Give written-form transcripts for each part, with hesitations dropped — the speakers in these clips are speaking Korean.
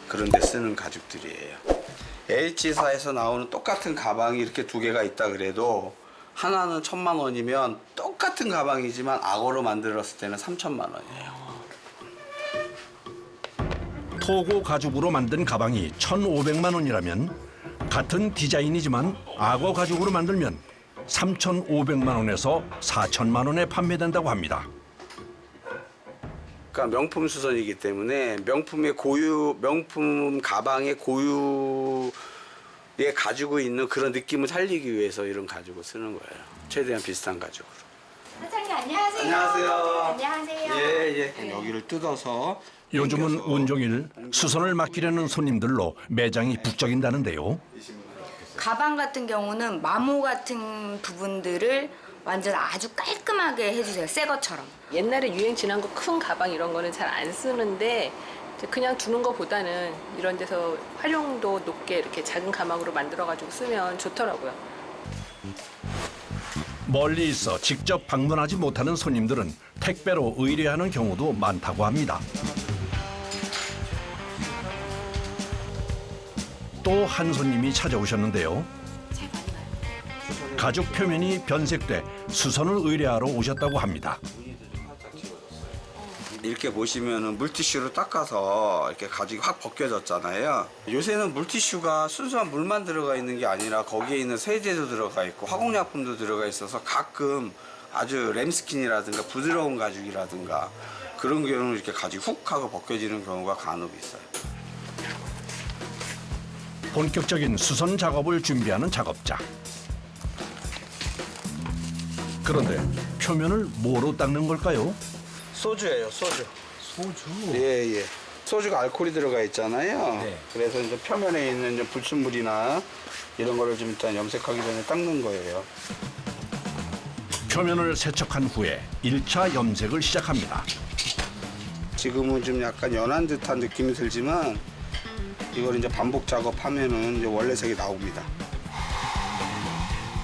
그런 데 쓰는 가죽들이에요. H사에서 나오는 똑같은 가방이 이렇게 두 개가 있다 그래도 하나는 1,000만 원이면 똑같은 가방이지만 악어로 만들었을 때는 3,000만 원이에요. 토고 가죽으로 만든 가방이 1,500만 원이라면 같은 디자인이지만 악어 가죽으로 만들면 3,500만 원에서 4,000만 원에 판매된다고 합니다. 그러니까 명품 수선이기 때문에 명품의 고유, 명품 가방의 고유에 가지고 있는 그런 느낌을 살리기 위해서 이런 가죽을 쓰는 거예요. 최대한 비슷한 가죽으로. 사장님 안녕하세요. 안녕하세요. 안녕하세요. 예. 네. 여기를 뜯어서 요즘은 당겨서 온종일 수선을 맡기려는 손님들로 매장이 북적인다는데요. 가방 같은 경우는 마모 같은 부분들을 완전 아주 깔끔하게 해주세요. 새 것처럼. 옛날에 유행 지난 거 큰 가방 이런 거는 잘 안 쓰는데 이제 그냥 두는 것보다는 이런 데서 활용도 높게 이렇게 작은 가방으로 만들어가지고 쓰면 좋더라고요. 멀리 있어 직접 방문하지 못하는 손님들은 택배로 의뢰하는 경우도 많다고 합니다. 또 한 손님이 찾아오셨는데요. 가죽 표면이 변색돼 수선을 의뢰하러 오셨다고 합니다. 이렇게 보시면은 물티슈로 닦아서 이렇게 가죽이 확 벗겨졌잖아요. 요새는 물티슈가 순수한 물만 들어가 있는 게 아니라 거기에 있는 세제도 들어가 있고 화공약품도 들어가 있어서 가끔 아주 램스킨이라든가 부드러운 가죽이라든가 그런 경우는 이렇게 가죽이 훅 하고 벗겨지는 경우가 간혹 있어요. 본격적인 수선 작업을 준비하는 작업자. 그런데 표면을 뭐로 닦는 걸까요? 소주예요, 소주. 소주? 예. 소주가 알코올이 들어가 있잖아요. 네. 그래서 이제 표면에 있는 이제 불순물이나 이런 거를 좀 일단 염색하기 전에 닦는 거예요. 표면을 세척한 후에 1차 염색을 시작합니다. 지금은 좀 약간 연한 듯한 느낌이 들지만 이걸 이제 반복 작업하면은 이제 원래 색이 나옵니다.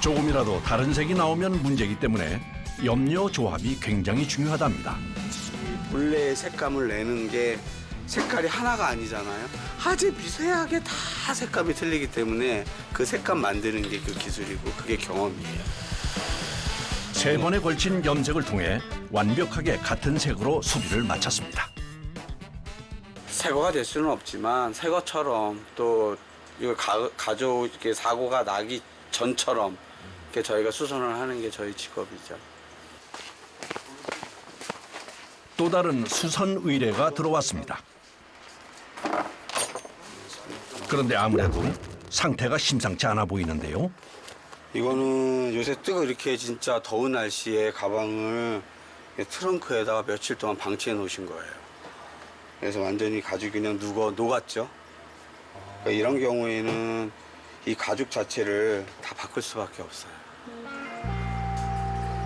조금이라도 다른 색이 나오면 문제이기 때문에 염료 조합이 굉장히 중요하답니다. 본래의 색감을 내는 게 색깔이 하나가 아니잖아요. 아주 미세하게 다 색감이 틀리기 때문에 그 색감 만드는 게 그 기술이고 그게 경험이에요. 3번에 걸친 염색을 통해 완벽하게 같은 색으로 수비를 마쳤습니다. 새거가 될 수는 없지만 새거처럼 또 이걸 가져오 이렇게 사고가 나기 전처럼 이렇게 저희가 수선을 하는 게 저희 직업이죠. 또 다른 수선 의뢰가 들어왔습니다. 그런데 아무래도 상태가 심상치 않아 보이는데요. 이거는 요새 뜨거 이렇게 진짜 더운 날씨에 가방을 트렁크에다가 며칠 동안 방치해 놓으신 거예요. 그래서 완전히 가죽이 그냥 녹았죠. 그러니까 이런 경우에는 이 가죽 자체를 다 바꿀 수밖에 없어요.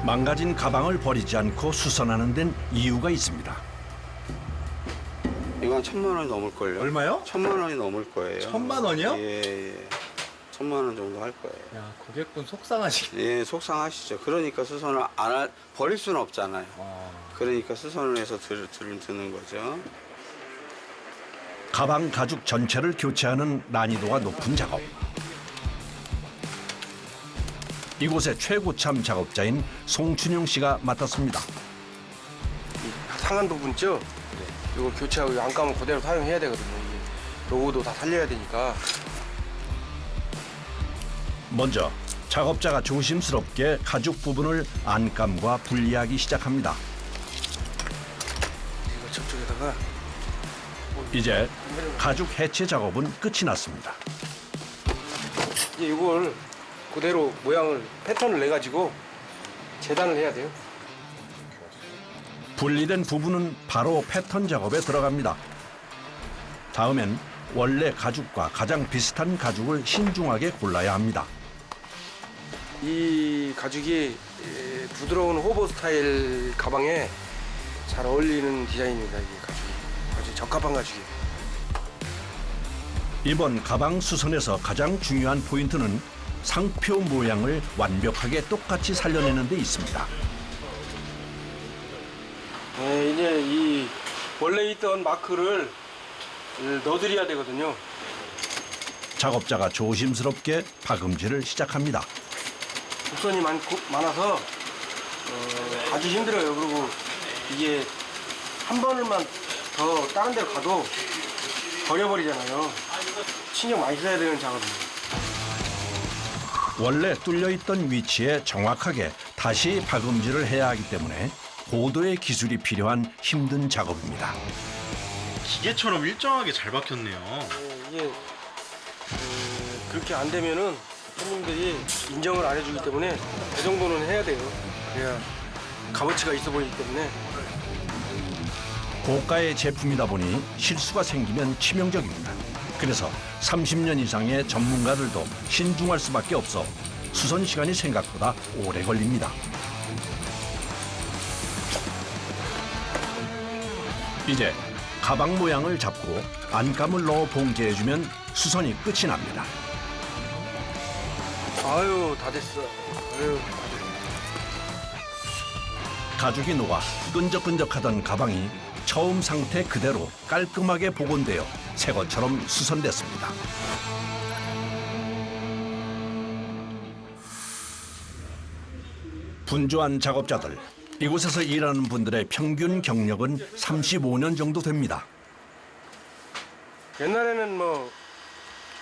망가진 가방을 버리지 않고 수선하는 데는 이유가 있습니다. 이거 한 1,000만 원이 넘을걸요? 얼마요? 1,000만 원이 넘을 거예요. 1,000만 원이요? 예. 1,000만 원 정도 할 거예요. 야, 고객분 속상하시겠네. 예, 속상하시죠. 그러니까 수선을 버릴 수는 없잖아요. 그러니까 수선을 해서 드는 거죠. 가방 가죽 전체를 교체하는 난이도가 높은 작업. 이곳의 최고참 작업자인 송춘영 씨가 맡았습니다. 상한 부분 있죠? 이거 교체하고 안감은 그대로 사용해야 되거든요. 이게 로고도 다 살려야 되니까. 먼저 작업자가 조심스럽게 가죽 부분을 안감과 분리하기 시작합니다. 이거 저쪽에다가 이제 가죽 해체 작업은 끝이 났습니다. 이제 이걸 그대로 모양을 패턴을 내 가지고 재단을 해야 돼요. 분리된 부분은 바로 패턴 작업에 들어갑니다. 다음엔 원래 가죽과 가장 비슷한 가죽을 신중하게 골라야 합니다. 이 가죽이 부드러운 호보 스타일 가방에 잘 어울리는 디자인입니다. 이 가죽이 아주 적합한 가죽이에요. 이번 가방 수선에서 가장 중요한 포인트는 상표 모양을 완벽하게 똑같이 살려내는 데 있습니다. 이제 이 원래 있던 마크를 넣어드려야 되거든요. 작업자가 조심스럽게 파금질을 시작합니다. 곡선이 많아서 아주 힘들어요. 그리고 이게 한 번만 더 다른 데로 가도 버려버리잖아요. 신경 많이 써야 되는 작업이에요. 원래 뚫려있던 위치에 정확하게 다시 파금질을 해야 하기 때문에 고도의 기술이 필요한 힘든 작업입니다. 기계처럼 일정하게 잘 박혔네요. 이게 그렇게 안 되면은 손님들이 인정을 안 해주기 때문에 그 정도는 해야 돼요. 그래야 값어치가 있어 보이기 때문에. 고가의 제품이다 보니 실수가 생기면 치명적입니다. 그래서 30년 이상의 전문가들도 신중할 수밖에 없어 수선 시간이 생각보다 오래 걸립니다. 이제 가방 모양을 잡고 안감을 넣어 봉제해주면 수선이 끝이 납니다. 아유, 다 됐어. 아유. 가죽이 녹아 끈적끈적하던 가방이 처음 상태 그대로 깔끔하게 복원되어 새 것처럼 수선됐습니다. 분주한 작업자들, 이곳에서 일하는 분들의 평균 경력은 35년 정도 됩니다. 옛날에는 뭐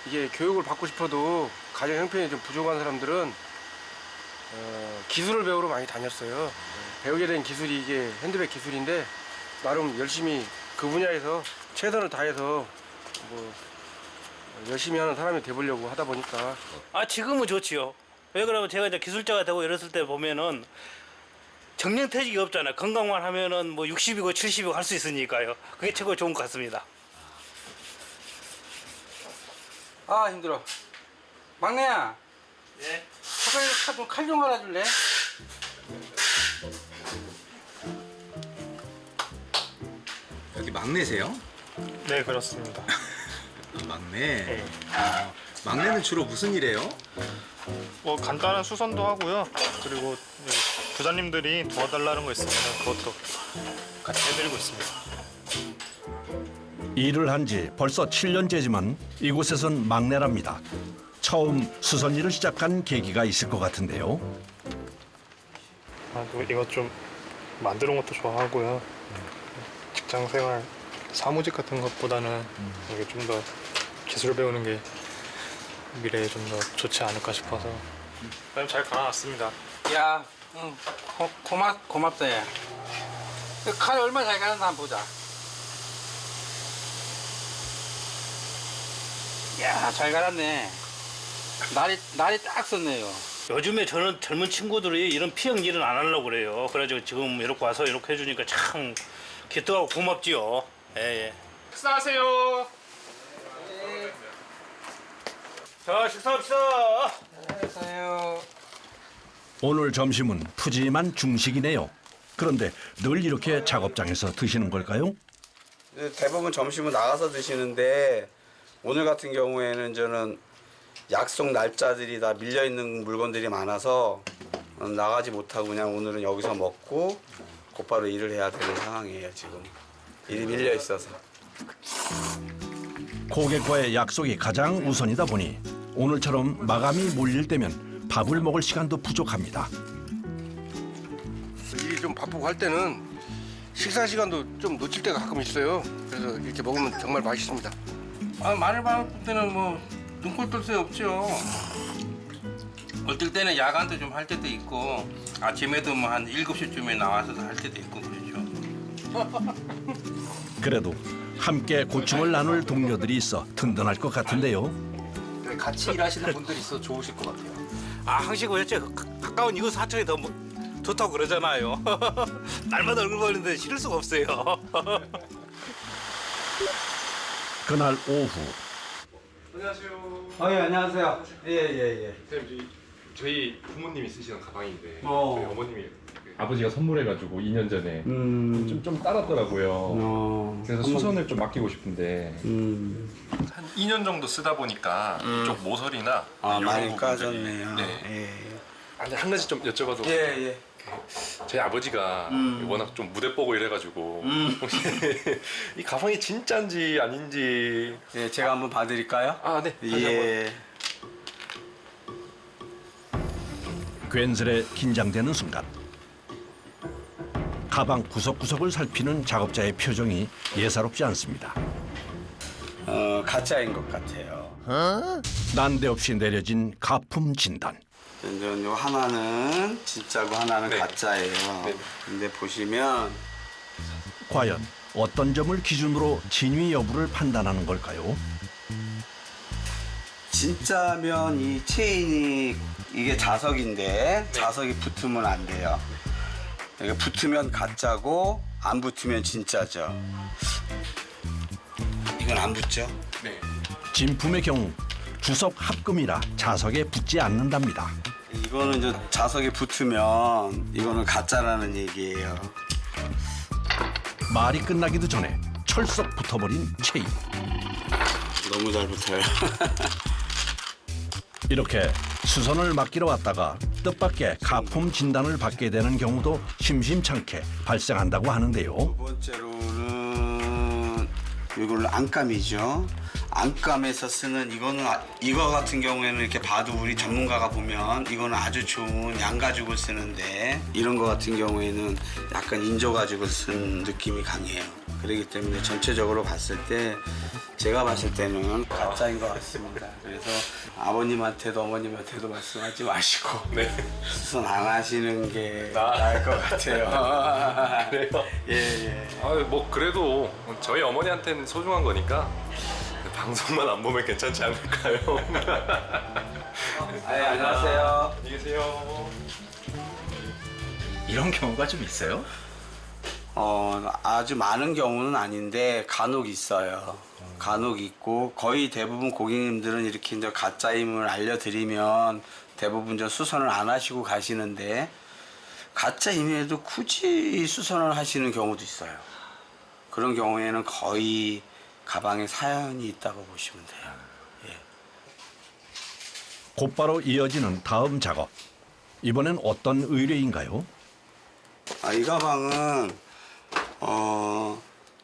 이게 교육을 받고 싶어도 가정 형편이 좀 부족한 사람들은 기술을 배우러 많이 다녔어요. 배우게 된 기술이 이게 핸드백 기술인데 나름 열심히 그 분야에서 최선을 다해서 뭐 열심히 하는 사람이 돼보려고 하다 보니까. 지금은 좋지요. 왜 그러면 제가 이제 기술자가 되고 이랬을 때 보면은 정년퇴직이 없잖아요. 건강만 하면은 뭐 60이고 70이고 할 수 있으니까요. 그게 최고 좋은 것 같습니다. 아 힘들어. 막내야. 예. 칼 좀 갈아줄래? 여기 막내세요? 네, 그렇습니다. 막내. 막내는 주로 무슨 일해요? 뭐 간단한 수선도 하고요. 그리고 부자님들이 도와달라는 거 있으면 그것도 같이 해드리고 있습니다. 일을 한 지 벌써 7년째지만 이곳에선 막내랍니다. 처음 수선 일을 시작한 계기가 있을 것 같은데요. 또 이것 좀 만드는 것도 좋아하고요. 직장 생활 사무직 같은 것보다는 이게 좀 더 기술 배우는 게 미래에 좀 더 좋지 않을까 싶어서 잘 갈아놨습니다. 야, 응, 고맙다 야. 칼 얼마 잘 갈았나 한번 보자. 야, 잘 갈았네. 날이 딱 썼네요. 요즘에 저는 젊은 친구들이 이런 피형 일은 안 하려고 그래요. 그래가지고 지금 이렇게 와서 이렇게 해주니까 참 기특하고 고맙지요. 예. 식사하세요. 자, 식사합시다. 안녕하세요. 오늘 점심은 푸짐한 중식이네요. 그런데 늘 이렇게 작업장에서 드시는 걸까요? 대부분 점심은 나가서 드시는데 오늘 같은 경우에는 저는 약속 날짜들이 다 밀려 있는 물건들이 많아서 나가지 못하고 그냥 오늘은 여기서 먹고 곧바로 일을 해야 되는 상황이에요. 지금 일이 밀려 있어서. 고객과의 약속이 가장 우선이다 보니 오늘처럼 마감이 몰릴 때면 밥을 먹을 시간도 부족합니다. 일이 좀 바쁘고 할 때는 식사 시간도 좀 놓칠 때가 가끔 있어요. 그래서 이렇게 먹으면 정말 맛있습니다. 마늘 볶을 때는 뭐 눈꼴 뜰 새 없죠. 어떨 때는 야간도 좀 할 때도 있고 아침에도 뭐 한 7시쯤에 나와서도 할 때도 있고 그렇죠. 그래도 함께 고충을 나눌 동료들이 있어 든든할 것 같은데요. 같이 일하시는 분들이 있어 좋으실 것 같아요. 항상 그랬죠. 가까운 이웃 사촌이 더 좋다고 그러잖아요. 날마다 얼굴 보는데 싫을 수가 없어요. 그날 오후 예, 안녕하세요. 예. 저희 부모님이 쓰시는 가방인데 어. 저희 어머님이 아버지가 선물해가지고 2년 전에 좀 따랐더라고요. 그래서 수선을 좀 맡기고 싶은데 한 2년 정도 쓰다 보니까 이쪽 모서리나 이런 많이 부분들이, 까졌네요. 네. 예. 한 가지 좀 여쭤봐도 예. 저희 아버지가 워낙 좀 무대 보고 이래가지고 혹시 이 가방이 진짜인지 아닌지. 예, 제가 한번 봐드릴까요? 아, 네. 예. 괜스레 긴장되는 순간 가방 구석구석을 살피는 작업자의 표정이 예사롭지 않습니다. 가짜인 것 같아요. 난데없이 내려진 가품 진단. 요 하나는 진짜고 하나는 네. 가짜예요. 네. 근데 보시면 과연 어떤 점을 기준으로 진위 여부를 판단하는 걸까요? 진짜면 이 체인이 이게 자석인데 자석이 붙으면 안 돼요. 이게 붙으면 가짜고 안 붙으면 진짜죠. 이건 안 붙죠? 네. 진품의 경우 주석 합금이라 자석에 붙지 않는답니다. 이거는 이제 자석에 붙으면 이거는 가짜라는 얘기예요. 말이 끝나기도 전에 철썩 붙어버린 체인. 너무 잘 붙어요. 이렇게 수선을 맡기러 왔다가 뜻밖의 가품 진단을 받게 되는 경우도 심심찮게 발생한다고 하는데요. 두 번째로는 이걸 안감이죠. 안감에서 쓰는 이거는 이거 같은 경우에는 이렇게 봐도 우리 전문가가 보면 이거는 아주 좋은 양가죽을 쓰는데 이런 거 같은 경우에는 약간 인조가죽을 쓴 느낌이 강해요. 그렇기 때문에 전체적으로 봤을 때 제가 봤을 때는 가짜인 것 같습니다. 그래서 아버님한테도 어머님한테도 말씀하지 마시고 수선 안 하시는 게 나을 것 같아요. 그래요? 예. 아, 뭐 그래도 저희 어머니한테는 소중한 거니까 방송만 안 보면 괜찮지 않을까요? 안녕하세요. 안녕히 계세요. 이런 경우가 좀 있어요? 아주 많은 경우는 아닌데 간혹 있어요. 간혹 있고 거의 대부분 고객님들은 이렇게 이제 가짜임을 알려드리면 대부분 저 수선을 안 하시고 가시는데 가짜임에도 굳이 수선을 하시는 경우도 있어요. 그런 경우에는 거의 가방에 사연이 있다고 보시면 돼요. 예. 곧바로 이어지는 다음 작업. 이번엔 어떤 의뢰인가요? 이 가방은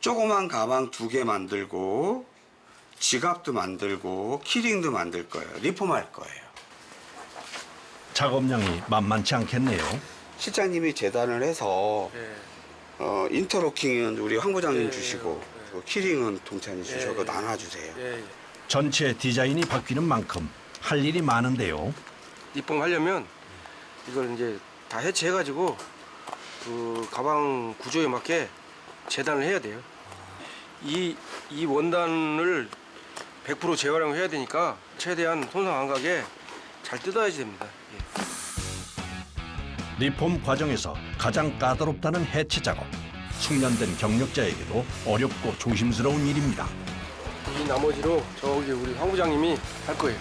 조그만 가방 2개 만들고 지갑도 만들고 키링도 만들 거예요. 리폼할 거예요. 작업량이 만만치 않겠네요. 실장님이 재단을 해서 인터로킹은 우리 황 부장님 예, 주시고 키링은 동찬이 주셔서 나눠주세요. 전체 디자인이 바뀌는 만큼 할 일이 많은데요. 입봉하려면 이걸 이제 다 해체해가지고 그 가방 구조에 맞게 재단을 해야 돼요. 이 원단을 100% 재활용해야 되니까 최대한 손상 안 가게 잘 뜯어야지 됩니다. 리폼 과정에서 가장 까다롭다는 해체 작업. 숙련된 경력자에게도 어렵고 조심스러운 일입니다. 이 나머지로 저기 우리 황 부장님이 할 거예요.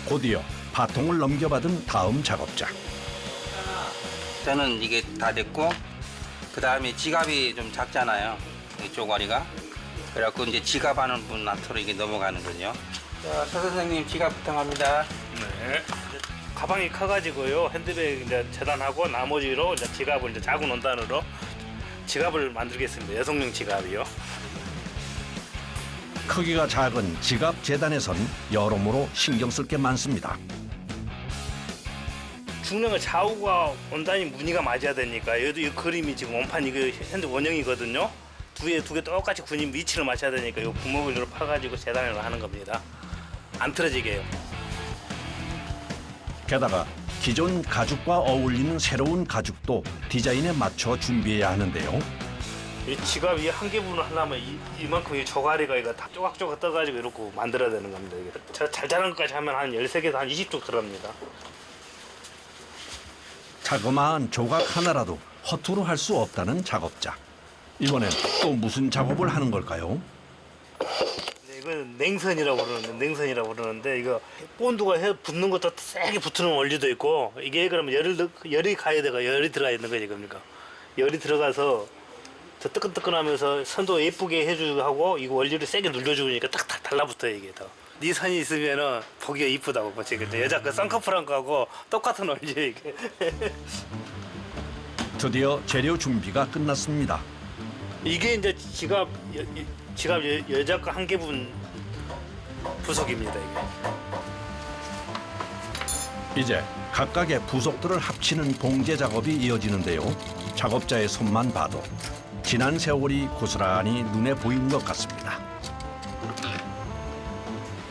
곧이어 바통을 넘겨받은 다음 작업자. 저는 이게 다 됐고 그 다음에 지갑이 좀 작잖아요. 이 쪼가리가. 그래갖고 이제 지갑하는 분한테로 이게 넘어가는 거죠. 자, 서 선생님 지갑 부탁합니다. 네. 가방이 커가지고요. 핸드백 이제 재단하고 나머지로 이제 지갑을 이제 작은 원단으로 지갑을 만들겠습니다. 여성용 지갑이요. 크기가 작은 지갑 재단에선 여러모로 신경 쓸 게 많습니다. 중량을 좌우가 원단이 무늬가 맞아야 되니까 여기도 이 그림이 지금 원판 이거 핸드 원형이거든요. 두 개 똑같이 군인 위치를 맞춰야 되니까 이 구멍을 이렇게 파가지고 재단을 하는 겁니다. 안 틀어지게요. 게다가 기존 가죽과 어울리는 새로운 가죽도 디자인에 맞춰 준비해야 하는데요. 이 지갑 이 한 개분을 하려면 이만큼 이 조가리가 이거 다 쪼각쪼각 떠가지고 이렇게 만들어야 되는 겁니다. 이게. 제가 잘 자란 것까지 하면 한 13개에서 한 20쪽 들어갑니다. 자그마한 조각 하나라도 허투루 할 수 없다는 작업자. 이번엔 또 무슨 작업을 하는 걸까요? 이건 냉선이라고 그러는데 이거 본드가 붙는 것도 세게 붙는 원리도 있고 이게 그러면 열이 가야 되고 열이 들어야 되는 거지 그러니까 열이 들어가서 더 뜨끈뜨끈하면서 선도 예쁘게 해주고 하고 이거 원리를 세게 눌러주니까 딱 달라붙어요 이게 더. 네 선이 있으면은 보기가 이쁘다고 보지. 여자 그 쌍꺼풀한 거하고 똑같은 원리예요 이게. 드디어 재료 준비가 끝났습니다. 이게 이제 지갑 여자 거 한 개분 부속입니다. 이게. 이제 각각의 부속들을 합치는 봉제 작업이 이어지는데요. 작업자의 손만 봐도 지난 세월이 고스란히 눈에 보이는 것 같습니다.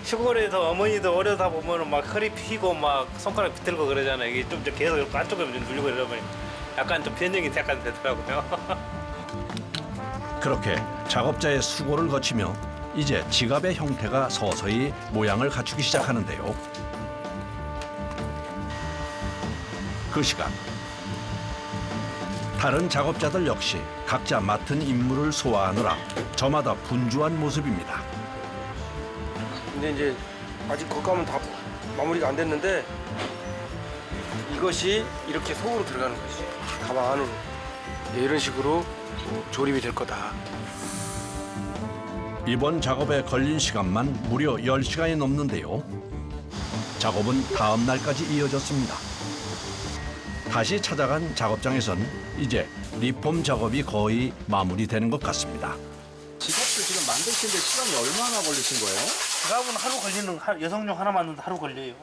시골에서 어머니도 어려다 보면은 막 허리 펴고 막 손가락 비틀고 그러잖아요. 이게 좀 계속 안쪽에 좀 눌리고 이러면 약간 좀 변형이 약간 되더라고요. 그렇게 작업자의 수고를 거치며 이제 지갑의 형태가 서서히 모양을 갖추기 시작하는데요. 그 시간 다른 작업자들 역시 각자 맡은 임무를 소화하느라 저마다 분주한 모습입니다. 근데 이제 아직 겉감은 다 마무리가 안 됐는데 이것이 이렇게 속으로 들어가는 거지. 가방 안으로. 네, 이런 식으로 조립이 될 거다. 이번 작업에 걸린 시간만 무려 10시간이 넘는데요. 작업은 다음 날까지 이어졌습니다. 다시 찾아간 작업장에선 이제 리폼 작업이 거의 마무리되는 것 같습니다. 지갑도 지금 만드시는데 시간이 얼마나 걸리신 거예요? 지갑은 하루 걸리는 여성용 하나 만드는데 하루 걸려요.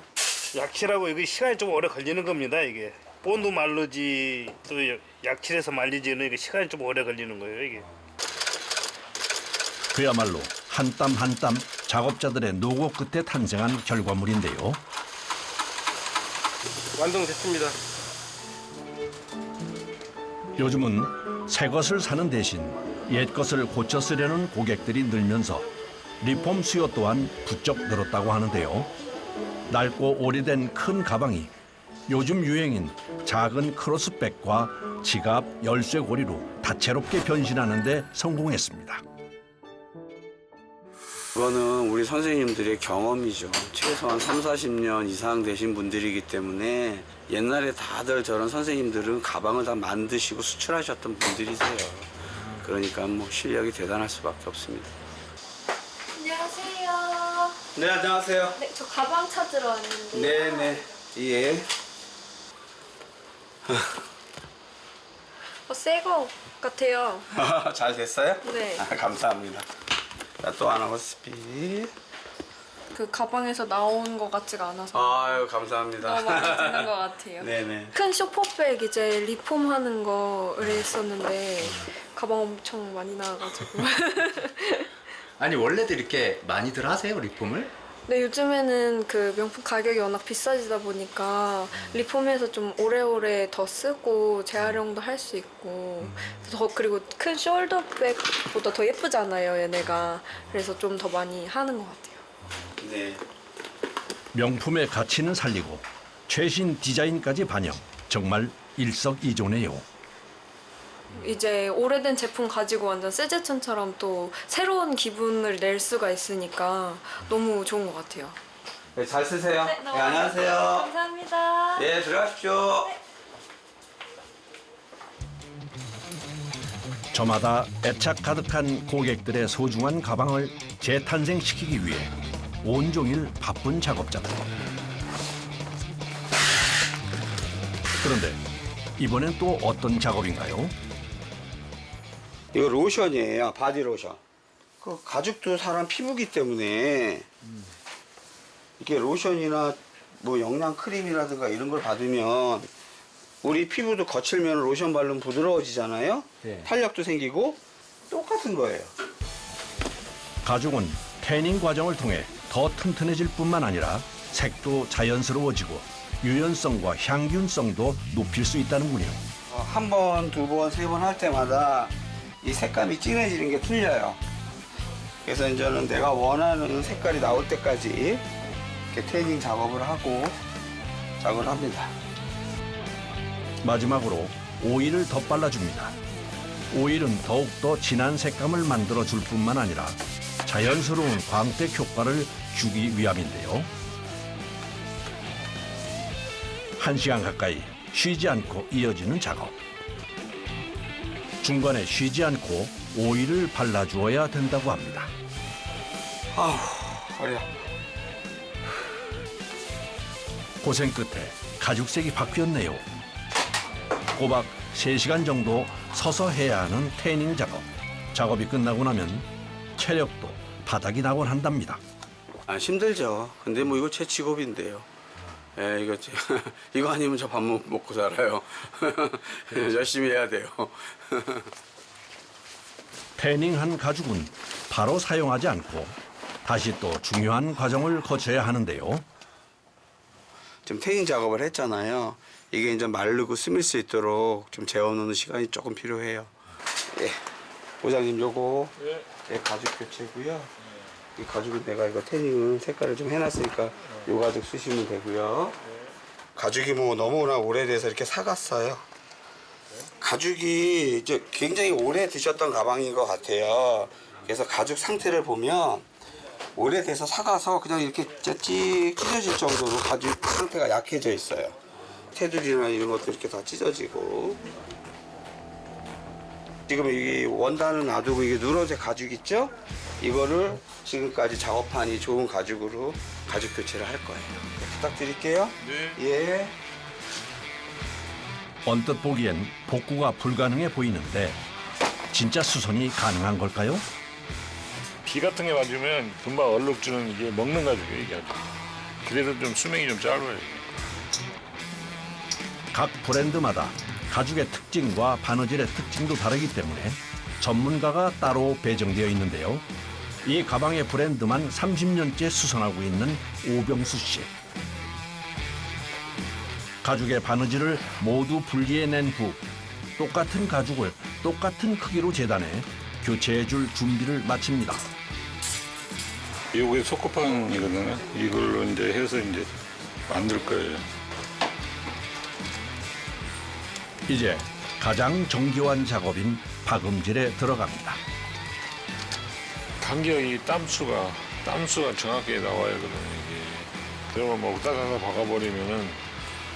약칠하고 이게 시간이 좀 오래 걸리는 겁니다. 이게 본드 말르지 또 약칠해서 말리지는 이게 시간이 좀 오래 걸리는 거예요. 이게. 그야말로 한 땀 한 땀 작업자들의 노고 끝에 탄생한 결과물인데요. 완성됐습니다. 요즘은 새 것을 사는 대신 옛 것을 고쳐 쓰려는 고객들이 늘면서 리폼 수요 또한 부쩍 늘었다고 하는데요. 낡고 오래된 큰 가방이 요즘 유행인 작은 크로스백과 지갑, 열쇠고리로 다채롭게 변신하는 데 성공했습니다. 그거는 우리 선생님들의 경험이죠. 최소한 3, 40년 이상 되신 분들이기 때문에 옛날에 다들 저런 선생님들은 가방을 다 만드시고 수출하셨던 분들이세요. 그러니까 뭐 실력이 대단할 수밖에 없습니다. 안녕하세요. 네, 안녕하세요. 네, 저 가방 찾으러 왔는데요. 네네. 예. 새 거 같아요. 잘 됐어요? 네. 감사합니다. 자, 또 하나 호스피. 그 가방에서 나온 것 같지가 않아서 아유, 감사합니다. 너무 마음에 드는 것 같아요. 네네. 큰 쇼퍼백 이제 리폼하는 거를 했었는데 가방 엄청 많이 나와가지고. 아니 원래도 이렇게 많이들 하세요 리폼을? 네, 요즘에는 그 명품 가격이 워낙 비싸지다 보니까 리폼해서 좀 오래오래 더 쓰고 재활용도 할 수 있고 그리고 큰 숄더백보다 더 예쁘잖아요, 얘네가. 그래서 좀 더 많이 하는 것 같아요. 네. 명품의 가치는 살리고 최신 디자인까지 반영. 정말 일석이조네요. 이제 오래된 제품 가지고 완전 새 제품처럼 또 새로운 기분을 낼 수가 있으니까 너무 좋은 것 같아요. 네, 잘 쓰세요. 네, 네, 안녕하세요. 감사합니다. 네, 들어가십시오. 네. 저마다 애착 가득한 고객들의 소중한 가방을 재탄생시키기 위해 온종일 바쁜 작업자들. 그런데 이번엔 또 어떤 작업인가요? 이거 로션이에요. 바디 로션. 그 가죽도 사람 피부기 때문에 이게 로션이나 뭐 영양 크림이라든가 이런 걸 받으면 우리 피부도 거칠면 로션 바르면 부드러워지잖아요. 네. 탄력도 생기고 똑같은 거예요. 가죽은 태닝 과정을 통해 더 튼튼해질 뿐만 아니라 색도 자연스러워지고 유연성과 향균성도 높일 수 있다는군요. 한 번, 두 번, 세 번 할 때마다 이 색감이 진해지는 게 틀려요. 그래서 이제는 내가 원하는 색깔이 나올 때까지 이렇게 태닝 작업을 하고 작업을 합니다. 마지막으로 오일을 더 발라줍니다. 오일은 더욱더 진한 색감을 만들어줄 뿐만 아니라 자연스러운 광택 효과를 주기 위함인데요. 1시간 가까이 쉬지 않고 이어지는 작업. 중간에 쉬지 않고 오일을 발라주어야 된다고 합니다. 아우, 허리야. 고생 끝에 가죽색이 바뀌었네요. 꼬박 3시간 정도 서서 해야 하는 태닝 작업. 작업이 끝나고 나면 체력도 바닥이 나곤 한답니다. 아, 힘들죠. 근데 뭐 이거 제 직업인데요. 예, 이거 이거 아니면 저 밥 먹고 살아요. 열심히 해야 돼요. 태닝한 가죽은 바로 사용하지 않고 다시 또 중요한 과정을 거쳐야 하는데요. 지금 태닝 작업을 했잖아요. 이게 이제 마르고 스밀 수 있도록 좀 재워놓는 시간이 조금 필요해요. 예, 부장님 요거 예, 가죽 교체고요. 이 가죽은 내가 이거 태닝은 색깔을 좀 해놨으니까 요 가죽 쓰시면 되고요. 가죽이 뭐 너무나 오래돼서 이렇게 사갔어요. 가죽이 이제 굉장히 오래 드셨던 가방인 것 같아요. 그래서 가죽 상태를 보면 오래돼서 사가서 그냥 이렇게 찢어질 정도로 가죽 상태가 약해져 있어요. 테두리나 이런 것도 이렇게 다 찢어지고. 지금 이 원단을 놔두고 이게 누런색 가죽 있죠? 이거를 지금까지 작업한이 좋은 가죽으로 가죽 교체를 할 거예요. 부탁드릴게요. 네. 예. 언뜻 보기엔 복구가 불가능해 보이는데 진짜 수선이 가능한 걸까요? 비 같은 게 맞으면 금방 얼룩주는 이게 먹는 가죽이에요, 이게. 그래서 좀 수명이 좀 짧아요. 각 브랜드마다 가죽의 특징과 바느질의 특징도 다르기 때문에 전문가가 따로 배정되어 있는데요. 이 가방의 브랜드만 30년째 수선하고 있는 오병수 씨. 가죽의 바느질을 모두 분리해낸 후 똑같은 가죽을 똑같은 크기로 재단해 교체해줄 준비를 마칩니다. 이게 소코팡이거든요. 이걸로 이제 해서 이제 만들 거예요. 이제 가장 정교한 작업인 박음질에 들어갑니다. 간격이 땀수가 정확하게 나와야 하거든요. 이게. 그러면 뭐 따다가 박아버리면은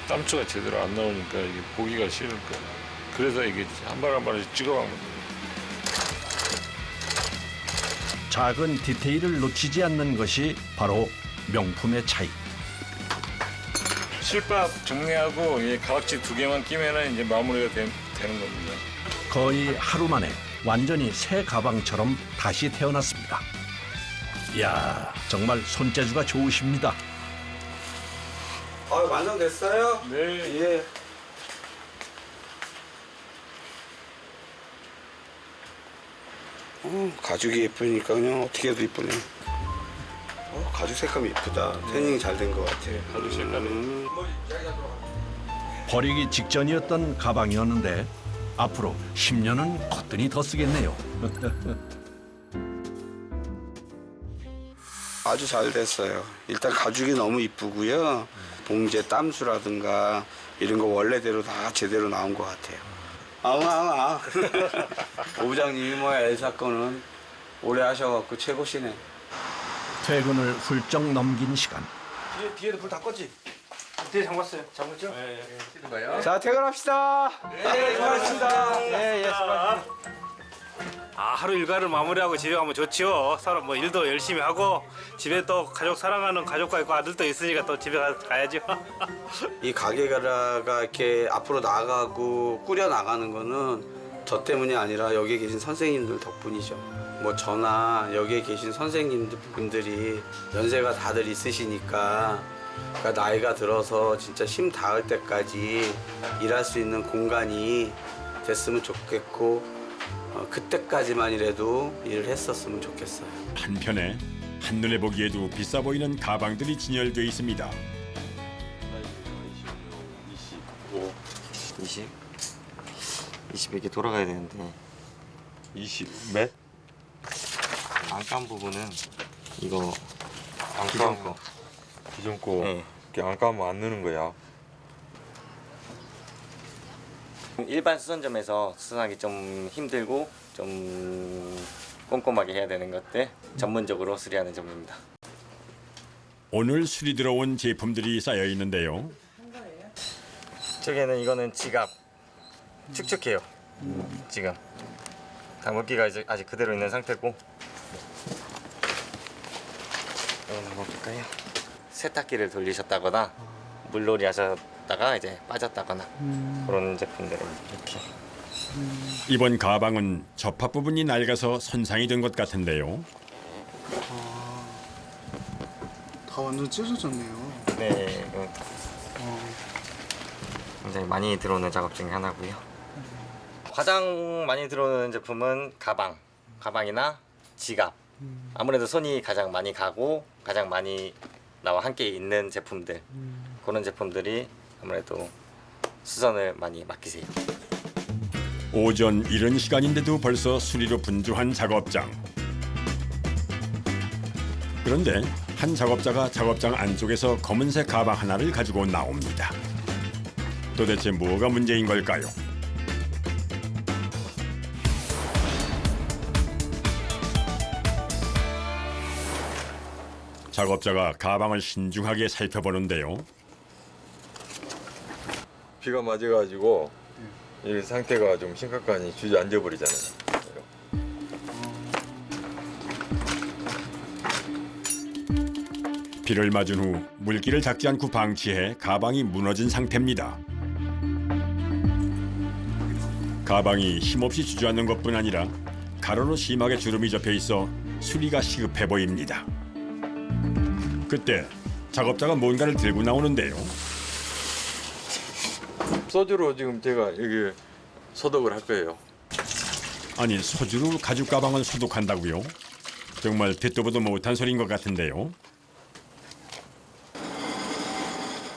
땀수가 제대로 안 나오니까 이게 보기가 싫을 거예요. 그래서 이게 한 발 한 발씩 찍어가면 돼요. 작은 디테일을 놓치지 않는 것이 바로 명품의 차이. 실밥 정리하고 이 가락지 2개만 끼면은 이제 마무리가 되는 겁니다. 거의 하루 만에 완전히 새 가방처럼 다시 태어났습니다. 이야, 정말 손재주가 좋으십니다. 완성됐어요? 네. 예. 가죽이 예쁘니까 그냥 어떻게 해도 이쁘네. 가죽 색감이 이쁘다. 태닝이 잘 된 것 같아. 가죽 색감이. 버리기 직전이었던 가방이었는데 앞으로 10년은 거뜬히 더 쓰겠네요. 아주 잘 됐어요. 일단 가죽이 너무 이쁘고요. 봉제 땀수라든가 이런 거 원래대로 다 제대로 나온 것 같아요. 오 부장님이 뭐 엘사 거는 오래 하셔갖고 최고시네. 퇴근을 훌쩍 넘긴 시간. 뒤에도 불 다 껐지? 뒤에 잠갔어요. 잠갔죠? 네. 자, 퇴근합시다. 네, 수고하셨습니다. 네, 수고하셨습니다. 하루 일과를 마무리하고 집에 가면 좋지요. 사람 뭐 일도 열심히 하고 집에 또 가족 사랑하는 가족과 있고 아들도 있으니까 또 집에 가야죠. 이 가게가 이렇게 앞으로 나가고 꾸려 나가는 거는 저 때문이 아니라 여기에 계신 선생님들 덕분이죠. 뭐 저나 여기에 계신 선생님들이 연세가 다들 있으시니까 그러니까 나이가 들어서 진짜 힘 닿을 때까지 일할 수 있는 공간이 됐으면 좋겠고 그때까지만이라도 일을 했었으면 좋겠어요. 한편에 한눈에 보기에도 비싸 보이는 가방들이 진열돼 있습니다. 20 이렇게 돌아가야 되는데 20 몇? 안감 부분은 이거 기존 거. 기존 거. 네. 이렇게 안 까면 안 넣는 거야. 일반 수선점에서 수선하기 좀 힘들고 좀 꼼꼼하게 해야 되는 것들 전문적으로 수리하는 점입니다. 오늘 수리 들어온 제품들이 쌓여 있는데요. 저기에는 이거는 지갑 축축해요. 지금 당근기가 아직 그대로 있는 상태고 이거는 볼까요? 세탁기를 돌리셨다거나 물놀이 하셨다거나 들어갔다가 이제 빠졌다거나 그런 제품들은 이렇게. 이번 가방은 접합 부분이 낡아서 손상이 된 것 같은데요. 다 완전 찢어졌네요. 네, 굉장히 많이 들어오는 작업 중에 하나고요. 가장 많이 들어오는 제품은 가방이나 지갑. 아무래도 손이 가장 많이 가고 가장 많이 나와 함께 있는 제품들. 그런 제품들이 아무래도 수선을 많이 맡기세요. 오전 이른 시간인데도 벌써 수리로 분주한 작업장. 그런데 한 작업자가 작업장 안쪽에서 검은색 가방 하나를 가지고 나옵니다. 도대체 뭐가 문제인 걸까요? 작업자가 가방을 신중하게 살펴보는데요. 비가 맞아가지고 이 상태가 좀 심각하니 주저앉아 버리잖아요. 비를 맞은 후 물기를 닦지 않고 방치해 가방이 무너진 상태입니다. 가방이 힘없이 주저앉는 것뿐 아니라 가로로 심하게 주름이 접혀 있어 수리가 시급해 보입니다. 그때 작업자가 뭔가를 들고 나오는데요. 소주로 지금 제가 여기 소독을 할 거예요. 아니, 소주로 가죽 가방을 소독한다고요? 정말 듣도 보도 못한 소리인 것 같은데요.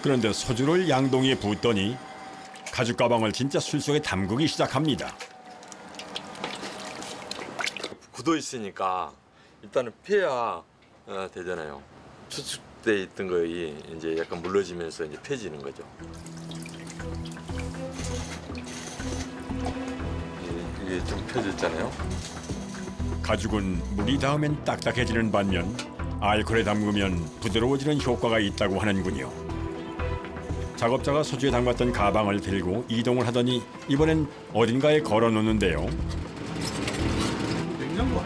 그런데 소주를 양동이에 붓더니 가죽 가방을 진짜 술 속에 담그기 시작합니다. 굳어 있으니까 일단은 펴야 되잖아요. 수축돼 있던 거이 이제 약간 물러지면서 이제 펴지는 거죠. 이게 좀 펴졌잖아요. 가죽은 물이 닿으면 딱딱해지는 반면 알코올에 담그면 부드러워지는 효과가 있다고 하는군요. 작업자가 소주에 담갔던 가방을 들고 이동을 하더니 이번엔 어딘가에 걸어놓는데요. 냉장고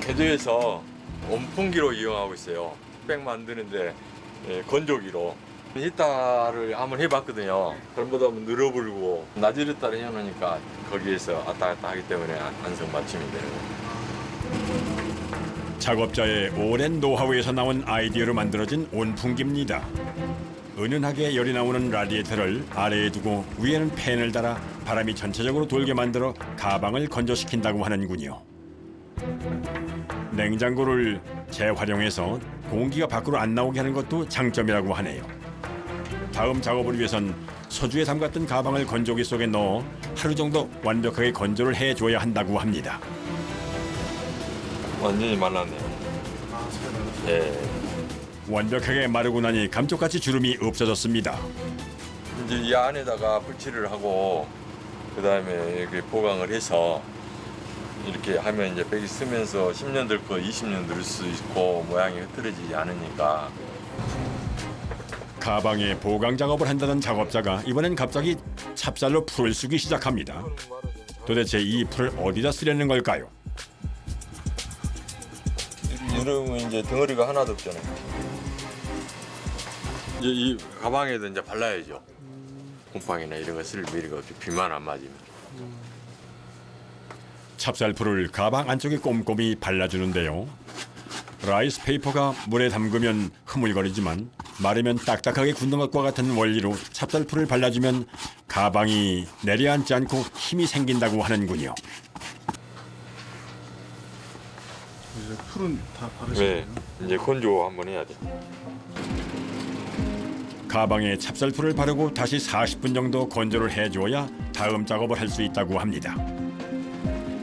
개조해서 온풍기로 이용하고 있어요. 백 만드는데 건조기로 히타를 한번 해봤거든요. 그런보다 늘어불고 낮이를 따라 해놓으니까 거기에서 왔다 갔다 하기 때문에 안성맞춤이 되는 거예요. 작업자의 오랜 노하우에서 나온 아이디어로 만들어진 온풍기입니다. 은은하게 열이 나오는 라디에이터를 아래에 두고 위에는 팬을 달아 바람이 전체적으로 돌게 만들어 가방을 건조시킨다고 하는군요. 냉장고를 재활용해서 공기가 밖으로 안 나오게 하는 것도 장점이라고 하네요. 다음 작업을 위해선 소주에 담갔던 가방을 건조기 속에 넣어 하루 정도 완벽하게 건조를 해줘야 한다고 합니다. 완전히 말랐네요. 예. 완벽하게 마르고 나니 감쪽같이 주름이 없어졌습니다. 이제 이 안에다가 풀칠을 하고 그 다음에 이렇게 보강을 해서 이렇게 하면 이제 백이 쓰면서 10년 들 거 20년 늘 수 있고 모양이 흐트러지지 않으니까. 가방에 보강 작업을 한다는 작업자가 이번엔 갑자기 찹쌀로 풀을 쓰기 시작합니다. 도대체 이 풀을 어디다 쓰려는 걸까요? 여름은 이제 덩어리가 하나도 없잖아요. 이제 이 가방에도 이제 발라야죠. 곰팡이나 이런 거 쓸 미리가 없죠. 비만 안 맞으면. 찹쌀풀을 가방 안쪽에 꼼꼼히 발라주는데요. 라이스 페이퍼가 물에 담그면 흐물거리지만 마르면 딱딱하게 굳는 것과 같은 원리로 찹쌀풀을 발라주면 가방이 내려앉지 않고 힘이 생긴다고 하는군요. 이제 풀은 다 바르시나요? 네, 이제 건조 한번 해야 돼. 가방에 찹쌀풀을 바르고 다시 40분 정도 건조를 해줘야 다음 작업을 할 수 있다고 합니다.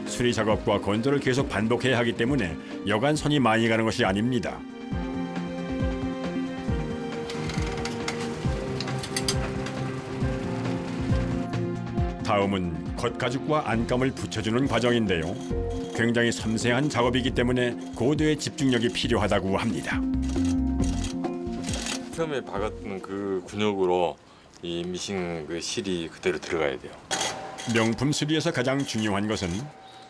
수리 작업과 건조를 계속 반복해야 하기 때문에 여간 손이 많이 가는 것이 아닙니다. 다음은 겉가죽과 안감을 붙여주는 과정인데요. 굉장히 섬세한 작업이기 때문에 고도의 집중력이 필요하다고 합니다. 처음에 박았던 그 근육으로 이 미싱 그 실이 그대로 들어가야 돼요. 명품 수리에서 가장 중요한 것은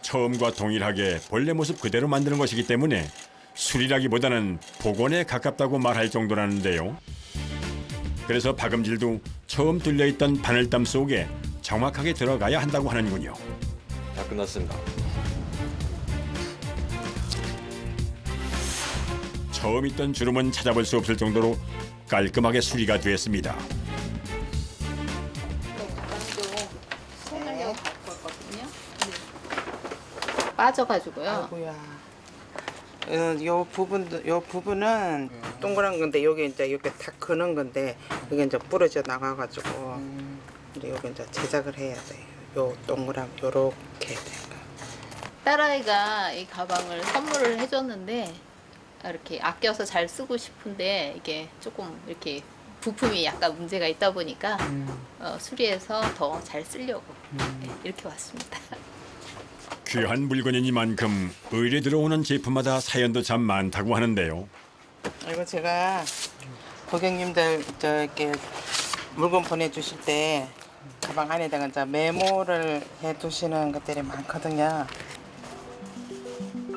처음과 동일하게 본래 모습 그대로 만드는 것이기 때문에 수리라기보다는 복원에 가깝다고 말할 정도라는데요. 그래서 박음질도 처음 뚫려있던 바늘담 속에 정확하게 들어가야 한다고 하는군요. 다 끝났습니다. 처음 있던 주름은 찾아볼 수 없을 정도로 깔끔하게 수리가 됐습니다. 손을 갖고 왔거든요. 빠져가지고요. 아이고야. 요 부분은 동그란 건데 여기 이제 이렇게 다 크는 건데 이게 이제 부러져 나가가지고 근데 여기 이제 제작을 해야 돼요. 요 동그란 요렇게 돼가. 딸아이가 이 가방을 선물을 해줬는데 이렇게 아껴서 잘 쓰고 싶은데 이게 조금 이렇게 부품이 약간 문제가 있다 보니까 수리해서 더 잘 쓰려고 네, 이렇게 왔습니다. 귀한 물건이니만큼 의뢰 들어오는 제품마다 사연도 참 많다고 하는데요. 이거 제가 고객님들 이렇게 물건 보내주실 때 가방 안에다가 이제 메모를 해두시는 것들이 많거든요.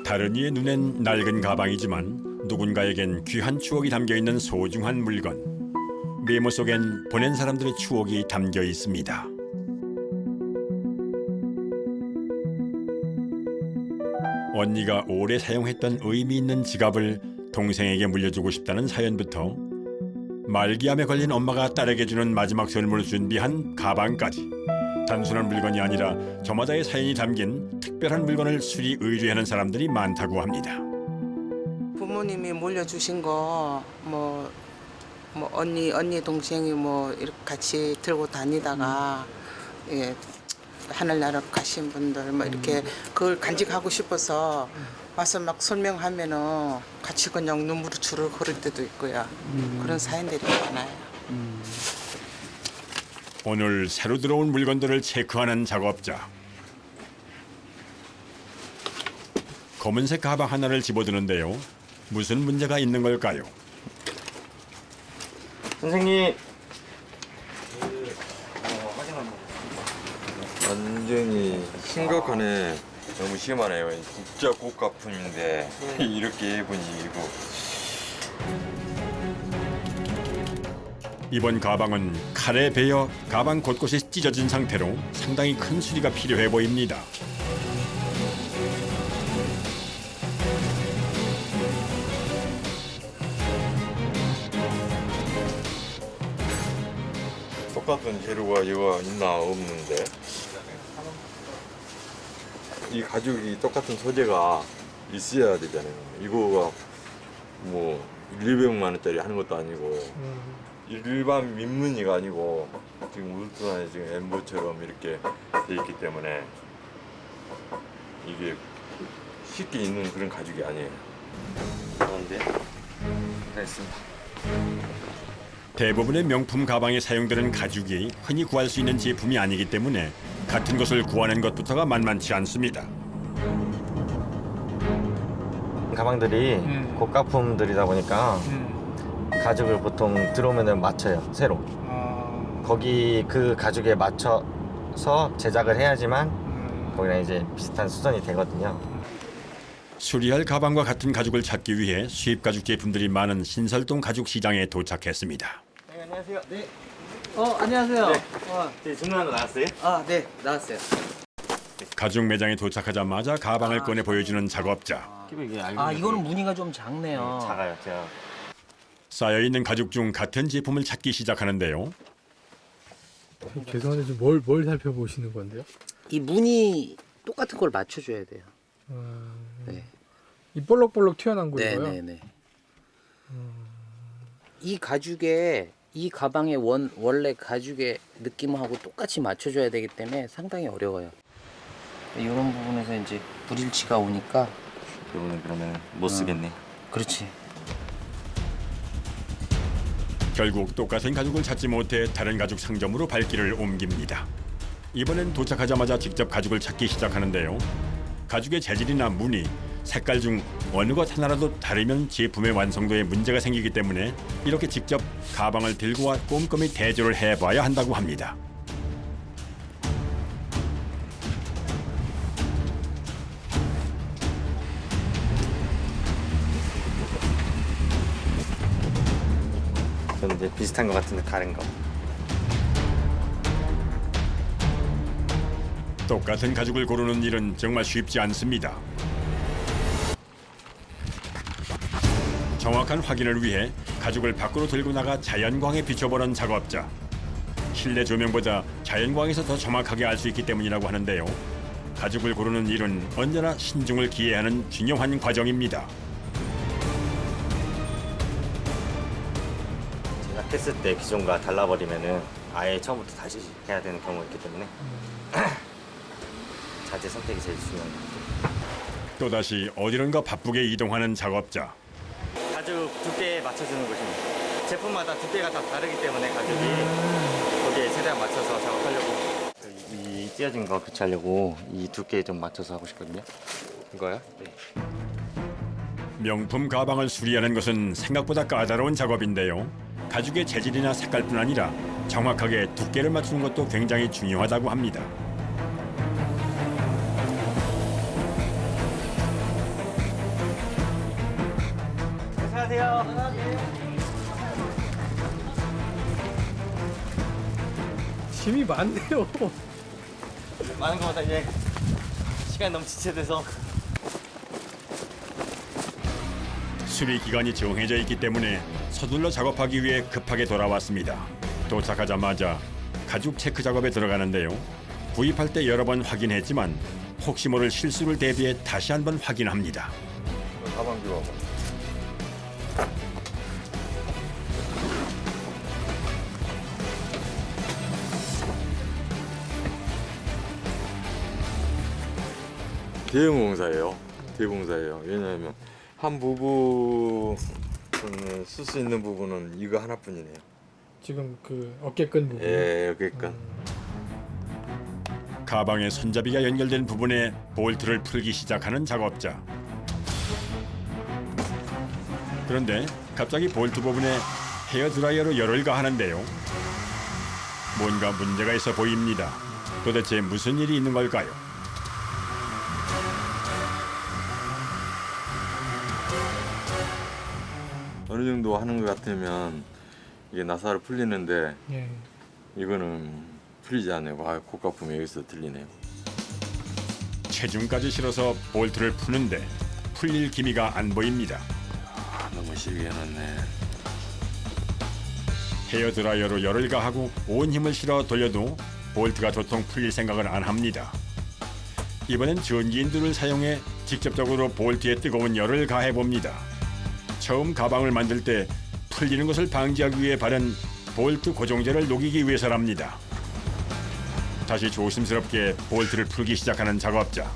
다른 이의 눈엔 낡은 가방이지만 누군가에겐 귀한 추억이 담겨있는 소중한 물건. 메모 속엔 보낸 사람들의 추억이 담겨 있습니다. 언니가 오래 사용했던 의미 있는 지갑을 동생에게 물려주고 싶다는 사연부터 말기암에 걸린 엄마가 딸에게 주는 마지막 선물을 준비한 가방까지 단순한 물건이 아니라 저마다의 사연이 담긴 특별한 물건을 수리 의뢰하는 사람들이 많다고 합니다. 부모님이 물려주신 거 뭐 언니 동생이 뭐 이렇게 같이 들고 다니다가 예, 하늘나라 가신 분들 뭐 이렇게 그걸 간직하고 싶어서 와서 막 설명하면은 같이 그냥 눈물을 주르 흐를 때도 있고요. 그런 사연들이 많아요. 오늘 새로 들어온 물건들을 체크하는 작업자. 검은색 가방 하나를 집어드는데요. 무슨 문제가 있는 걸까요? 선생님. 완전히 심각하네. 너무 심하네요. 진짜 고가품인데 이렇게 해보니 이거. 이번 가방은 칼에 베어 가방 곳곳이 찢어진 상태로 상당히 큰 수리가 필요해 보입니다. 똑같은 재료가 이거 있나 없는데 이 가죽이 똑같은 소재가 있어야 되잖아요. 이거가 뭐 100만 원짜리 하는 것도 아니고 일반 민무늬가 아니고 지금 울트라에 지금 엠보처럼 이렇게 돼 있기 때문에 이게 쉽게 있는 그런 가죽이 아니에요. 그런데 됐습니다. 대부분의 명품 가방에 사용되는 가죽이 흔히 구할 수 있는 제품이 아니기 때문에 같은 것을 구하는 것부터가 만만치 않습니다. 가방들이 고가품들이다 보니까 가죽을 보통 들어오면 맞춰요, 새로. 거기 그 가죽에 맞춰서 제작을 해야지만 거기랑 이제 비슷한 수선이 되거든요. 수리할 가방과 같은 가죽을 찾기 위해 수입 가죽 제품들이 많은 신설동 가죽 시장에 도착했습니다. 네, 안녕하세요. 네. 안녕하세요. 네, 주문한 거 나왔어요? 네, 나왔어요. 가죽 매장에 도착하자마자 가방을 꺼내 보여주는 작업자. 이거는 무늬가 좀 작네요. 작아요, 제가. 쌓여있는 가죽 중 같은 제품을 찾기 시작하는데요. 죄송한데 좀 뭘 살펴보시는 건데요? 이 무늬 똑같은 걸 맞춰줘야 돼요. 네. 이 볼록볼록 튀어나온 거예요? 네네네. 이 가죽에 이 가방의 원래 가죽의 느낌하고 똑같이 맞춰줘야 되기 때문에 상당히 어려워요. 이런 부분에서 이제 불일치가 오니까 이거는 그러면 못 쓰겠네. 그렇지. 결국 똑같은 가죽을 찾지 못해 다른 가죽 상점으로 발길을 옮깁니다. 이번엔 도착하자마자 직접 가죽을 찾기 시작하는데요. 가죽의 재질이나 무늬, 색깔 중 어느 것 하나라도 다르면 제품의 완성도에 문제가 생기기 때문에 이렇게 직접 가방을 들고 와 꼼꼼히 대조를 해봐야 한다고 합니다. 좀 이제 비슷한 것 같은데 다른 거. 똑같은 가죽을 고르는 일은 정말 쉽지 않습니다. 정확한 확인을 위해 가죽을 밖으로 들고 나가 자연광에 비춰보는 작업자. 실내 조명보다 자연광에서 더 정확하게 알 수 있기 때문이라고 하는데요. 가죽을 고르는 일은 언제나 신중을 기해하는 중요한 과정입니다. 제가 했을 때 기존과 달라버리면은 아예 처음부터 다시 해야 되는 경우가 있기 때문에 자재 선택이 제일 중요한 것 같아요. 또다시 어디론가 바쁘게 이동하는 작업자. 가죽 두께에 맞춰주는 곳입니다. 제품마다 두께가 다 다르기 때문에 가죽이 거기에 최대한 맞춰서 작업하려고 이 찢어진 거 교체하려고 이 두께에 좀 맞춰서 하고 싶거든요. 이거요? 네. 명품 가방을 수리하는 것은 생각보다 까다로운 작업인데요. 가죽의 재질이나 색깔뿐 아니라 정확하게 두께를 맞추는 것도 굉장히 중요하다고 합니다. 안녕하세요. 짐이 많네요. 많은 것보다 이제 시간이 너무 지체돼서 수리 기간이 정해져 있기 때문에 서둘러 작업하기 위해 급하게 돌아왔습니다. 도착하자마자 가죽 체크 작업에 들어가는데요. 구입할 때 여러 번 확인했지만 혹시 모를 실수를 대비해 다시 한번 확인합니다. 가방 줘. 대형공사예요. 대공사예요. 왜냐하면 한 부분은 쓸 수 있는 부분은 이거 하나뿐이네요. 지금 그 어깨끈 부분. 예, 어깨끈. 가방의 손잡이가 연결된 부분에 볼트를 풀기 시작하는 작업자. 그런데 갑자기 볼트 부분에 헤어드라이어로 열을 가하는데요. 뭔가 문제가 있어 보입니다. 도대체 무슨 일이 있는 걸까요? 어느 정도 하는 것 같으면 이게 나사를 풀리는데 예. 이거는 풀리지 않네요. 아, 고가품이 여기서 들리네요. 체중까지 실어서 볼트를 푸는데 풀릴 기미가 안 보입니다. 너무 시리게 해놨네. 헤어드라이어로 열을 가하고 온 힘을 실어 돌려도 볼트가 도통 풀릴 생각을 안 합니다. 이번엔 전기인두를 사용해 직접적으로 볼트에 뜨거운 열을 가해 봅니다. 처음 가방을 만들 때 풀리는 것을 방지하기 위해 바른 볼트 고정제를 녹이기 위해서랍니다. 다시 조심스럽게 볼트를 풀기 시작하는 작업자.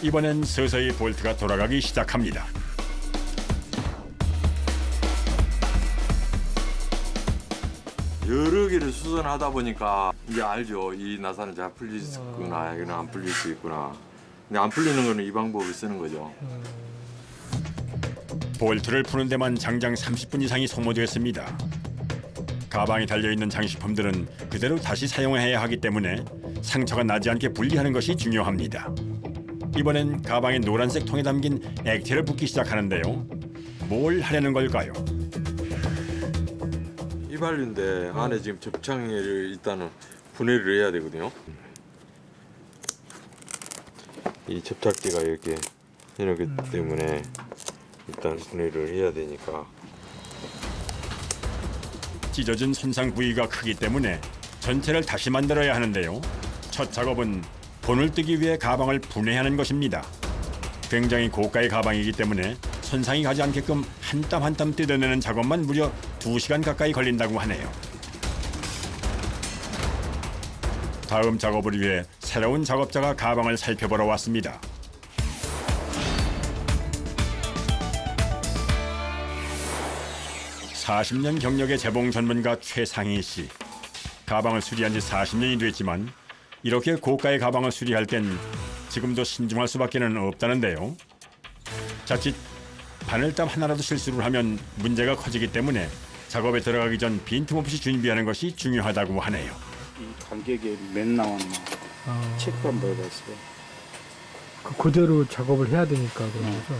이번엔 서서히 볼트가 돌아가기 시작합니다. 여러 개를 수선하다 보니까 이제 알죠. 이 나사는 잘 풀릴 수 있구나, 이거는 안 풀릴 수 있구나. 근데 안 풀리는 거는 이 방법을 쓰는 거죠. 볼트를 푸는 데만 장장 30분 이상이 소모됐습니다. 가방에 달려있는 장식품들은 그대로 다시 사용해야 하기 때문에 상처가 나지 않게 분리하는 것이 중요합니다. 이번엔 가방의 노란색 통에 담긴 액체를 붓기 시작하는데요. 뭘 하려는 걸까요? 휘발유인데 안에 지금 접착을 일단은 분해를 해야 되거든요. 이 접착제가 이렇게 해놓기 때문에 일단 분해를 해야 되니까. 찢어진 손상 부위가 크기 때문에 전체를 다시 만들어야 하는데요. 첫 작업은 본을 뜨기 위해 가방을 분해하는 것입니다. 굉장히 고가의 가방이기 때문에 손상이 가지 않게끔 한 땀 한 땀 뜯어내는 작업만 무려 2시간 가까이 걸린다고 하네요. 다음 작업을 위해 새로운 작업자가 가방을 살펴보러 왔습니다. (40년) 경력의 재봉 전문가 최상희 씨. 가방을 수리한 지 40년이 됐지만 이렇게 고가의 가방을 수리할 땐 지금도 신중할 수밖에는 없다는데요. 자칫 바늘땀 하나라도 실수를 하면 문제가 커지기 때문에 작업에 들어가기 전 빈틈없이 준비하는 것이 중요하다고 하네요. 이 가격에 몇 나왔나 체크 한번 해봤어요. 그대로 작업을 해야 되니까 그런 거죠.